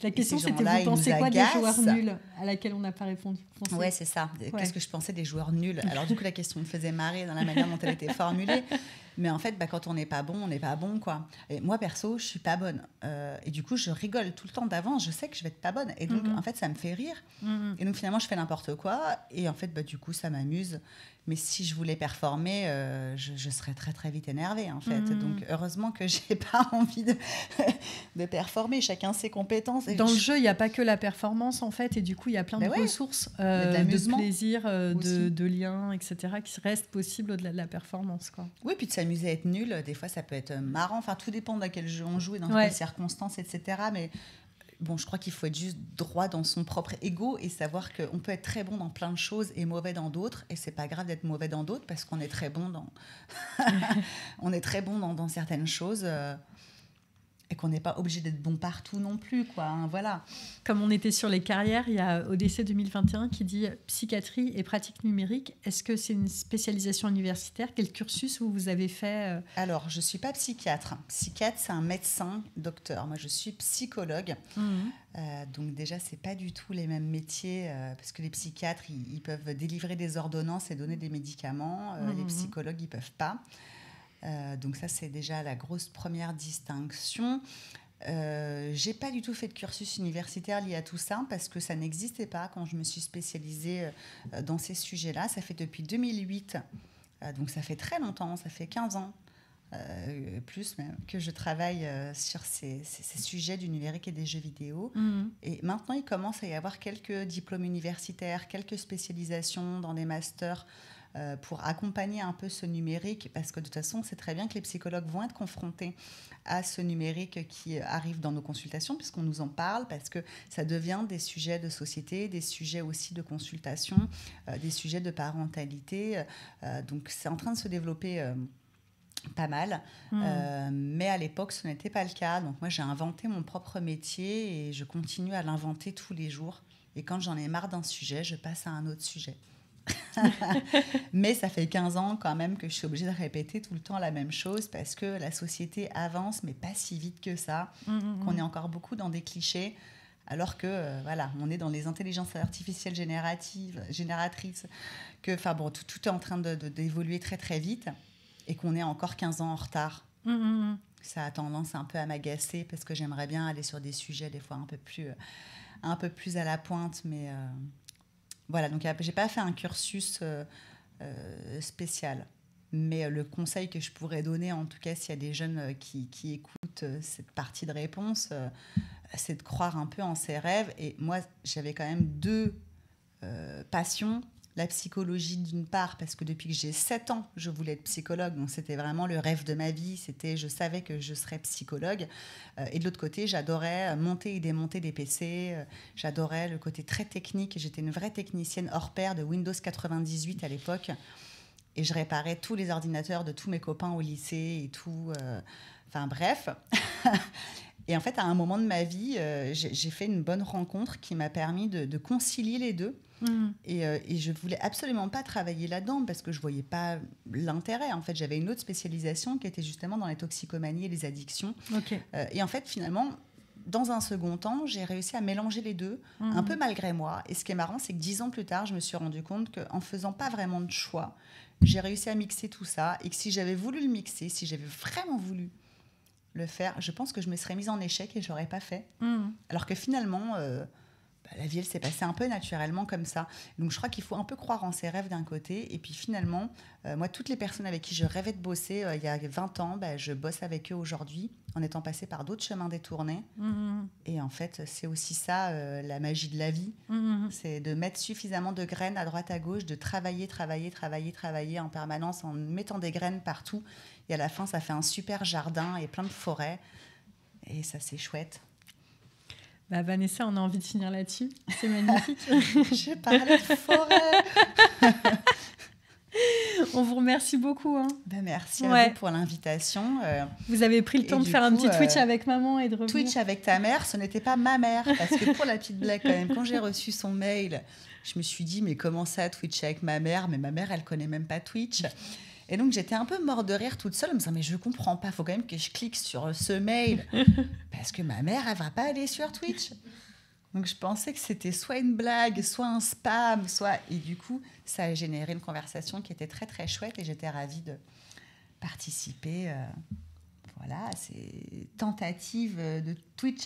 La question, c'était vous pensez quoi des joueurs nuls, à laquelle on n'a pas répondu? Oui, c'est ça. Qu'est-ce que je pensais des joueurs nuls? Alors du coup, la question me faisait marrer dans la manière dont elle était formulée. Mais en fait, quand on n'est pas bon, on n'est pas bon, quoi. Et moi, perso, je ne suis pas bonne. Et du coup, je rigole tout le temps d'avance. Je sais que je vais être pas bonne. Et donc, en fait, ça me fait rire. Et donc, finalement, je fais n'importe quoi. Et en fait, du coup, ça m'amuse. Mais si je voulais performer, je serais très, très vite énervée, en fait. Donc, heureusement que je n'ai pas envie de performer. Chacun ses compétences. Et dans le jeu, il n'y a pas que la performance, en fait. Et du coup, il y a plein de ressources, de plaisir, de liens, etc., qui restent possibles au-delà de la performance, quoi. Oui, puis de s'amuser à être nul. Des fois, ça peut être marrant. Enfin, tout dépend de quel jeu on joue et dans quelles circonstances, etc. Mais... bon, je crois qu'il faut être juste droit dans son propre ego et savoir qu'on peut être très bon dans plein de choses et mauvais dans d'autres. Et c'est pas grave d'être mauvais dans d'autres parce qu'on est très bon dans... on est très bon dans certaines choses. et qu'on n'est pas obligé d'être bon partout non plus, quoi. Hein, voilà. Comme on était sur les carrières, il y a ODC 2021 qui dit psychiatrie et pratique numérique. Est-ce que c'est une spécialisation universitaire? Quel cursus vous avez fait? Alors, je ne suis pas psychiatre. Psychiatre, c'est un médecin, docteur. Moi, je suis psychologue. Donc déjà, ce n'est pas du tout les mêmes métiers, parce que les psychiatres, ils peuvent délivrer des ordonnances et donner des médicaments. Les psychologues, ils ne peuvent pas. Donc ça, c'est déjà la grosse première distinction. J'ai pas du tout fait de cursus universitaire lié à tout ça parce que ça n'existait pas quand je me suis spécialisée dans ces sujets-là. Ça fait depuis 2008, donc ça fait très longtemps, ça fait 15 ans, plus même, que je travaille sur ces sujets du numérique et des jeux vidéo. Et maintenant, il commence à y avoir quelques diplômes universitaires, quelques spécialisations dans des masters pour accompagner un peu ce numérique, parce que de toute façon, on sait très bien que les psychologues vont être confrontés à ce numérique qui arrive dans nos consultations, puisqu'on nous en parle, parce que ça devient des sujets de société, des sujets aussi de consultation, des sujets de parentalité. Donc, c'est en train de se développer pas mal. Mais à l'époque, ce n'était pas le cas. Donc, moi, j'ai inventé mon propre métier et je continue à l'inventer tous les jours. Et quand j'en ai marre d'un sujet, je passe à un autre sujet. Mais ça fait 15 ans quand même que je suis obligée de répéter tout le temps la même chose parce que la société avance, mais pas si vite que ça, qu'on est encore beaucoup dans des clichés, alors que voilà, on est dans les intelligences artificielles génératrices, que tout est en train d'évoluer très très vite et qu'on est encore 15 ans en retard. Ça a tendance un peu à m'agacer parce que j'aimerais bien aller sur des sujets des fois un peu plus à la pointe, mais voilà, donc j'ai pas fait un cursus spécial. Mais le conseil que je pourrais donner, en tout cas, s'il y a des jeunes qui écoutent cette partie de réponse, c'est de croire un peu en ses rêves. Et moi, j'avais quand même deux passions. La psychologie d'une part, parce que depuis que j'ai 7 ans, je voulais être psychologue. Donc c'était vraiment le rêve de ma vie. Je savais que je serais psychologue. Et de l'autre côté, j'adorais monter et démonter des PC. J'adorais le côté très technique. J'étais une vraie technicienne hors pair de Windows 98 à l'époque. Et je réparais tous les ordinateurs de tous mes copains au lycée et tout. Enfin bref. Et en fait, à un moment de ma vie, j'ai fait une bonne rencontre qui m'a permis de concilier les deux. Et je ne voulais absolument pas travailler là-dedans parce que je ne voyais pas l'intérêt. En fait, j'avais une autre spécialisation qui était justement dans les toxicomanies et les addictions. Et en fait, finalement, dans un second temps, j'ai réussi à mélanger les deux, un peu malgré moi. Et ce qui est marrant, c'est que 10 ans plus tard, je me suis rendu compte qu'en ne faisant pas vraiment de choix, j'ai réussi à mixer tout ça. Et que si j'avais voulu le mixer, si j'avais vraiment voulu le faire, je pense que je me serais mise en échec et je n'aurais pas fait. Alors que finalement, la vie, elle s'est passée un peu naturellement comme ça. Donc, je crois qu'il faut un peu croire en ses rêves d'un côté. Et puis finalement, moi, toutes les personnes avec qui je rêvais de bosser il y a 20 ans, je bosse avec eux aujourd'hui en étant passée par d'autres chemins détournés. Et en fait, c'est aussi ça, la magie de la vie. C'est de mettre suffisamment de graines à droite, à gauche, de travailler en permanence en mettant des graines partout. Et à la fin, ça fait un super jardin et plein de forêts. Et ça, c'est chouette. Vanessa, on a envie de finir là-dessus. C'est magnifique. J'ai parlé de forêt. On vous remercie beaucoup. Merci à vous pour l'invitation. Vous avez pris le temps de faire un petit Twitch avec maman et de revenir. Twitch avec ta mère, ce n'était pas ma mère. Parce que pour la petite blague, quand même, quand j'ai reçu son mail, je me suis dit, mais comment ça, Twitch avec ma mère? Mais ma mère, elle ne connaît même pas Twitch. Et donc, j'étais un peu mort de rire toute seule, en me disant, mais je ne comprends pas, il faut quand même que je clique sur ce mail, parce que ma mère, elle ne va pas aller sur Twitch. Donc, je pensais que c'était soit une blague, soit un spam, Et du coup, ça a généré une conversation qui était très, très chouette, et j'étais ravie de participer voilà, ces tentatives de Twitch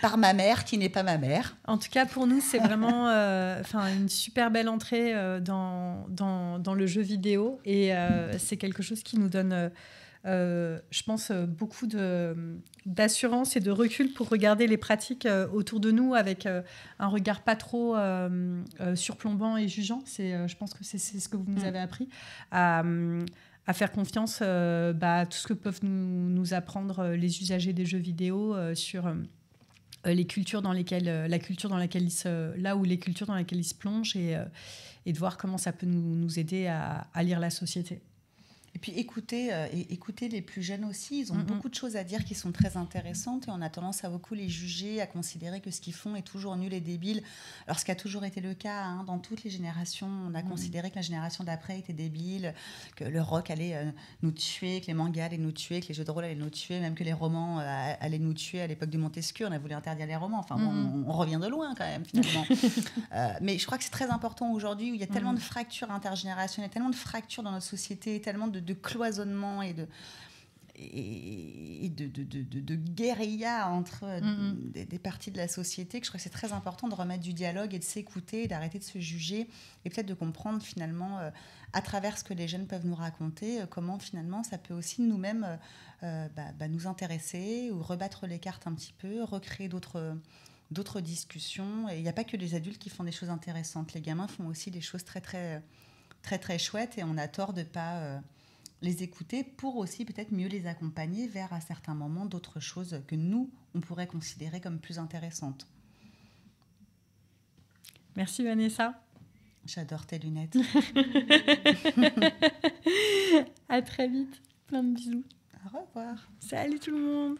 par ma mère, qui n'est pas ma mère. En tout cas, pour nous, c'est vraiment une super belle entrée dans le jeu vidéo. Et c'est quelque chose qui nous donne, je pense, beaucoup d'assurance et de recul pour regarder les pratiques autour de nous avec un regard pas trop surplombant et jugeant. Je pense que c'est ce que vous nous avez appris à faire confiance à tout ce que peuvent nous apprendre les usagers des jeux vidéo sur les cultures dans lesquelles les cultures dans lesquelles ils se plongent et de voir comment ça peut nous aider à lire la société. Et puis écouter les plus jeunes aussi, ils ont beaucoup de choses à dire qui sont très intéressantes et on a tendance à beaucoup les juger, à considérer que ce qu'ils font est toujours nul et débile. Alors ce qui a toujours été le cas dans toutes les générations, on a considéré que la génération d'après était débile, que le rock allait nous tuer, que les mangas allaient nous tuer, que les jeux de rôle allaient nous tuer, même que les romans allaient nous tuer à l'époque du Montesquieu, on a voulu interdire les romans. Enfin bon, on revient de loin quand même finalement. Mais je crois que c'est très important aujourd'hui où il y a tellement de fractures intergénérationnelles, tellement de fractures dans notre société, tellement de cloisonnement et de guérilla entre des parties de la société, que je crois que c'est très important de remettre du dialogue et de s'écouter, d'arrêter de se juger et peut-être de comprendre finalement à travers ce que les jeunes peuvent nous raconter, comment finalement ça peut aussi nous-mêmes nous intéresser ou rebattre les cartes un petit peu, recréer d'autres discussions. Et il n'y a pas que les adultes qui font des choses intéressantes, les gamins font aussi des choses très très très très chouettes et on a tort de ne pas les écouter pour aussi peut-être mieux les accompagner vers à certains moments d'autres choses que nous, on pourrait considérer comme plus intéressantes. Merci Vanessa. J'adore tes lunettes. À très vite. Plein de bisous. Au revoir. Salut tout le monde.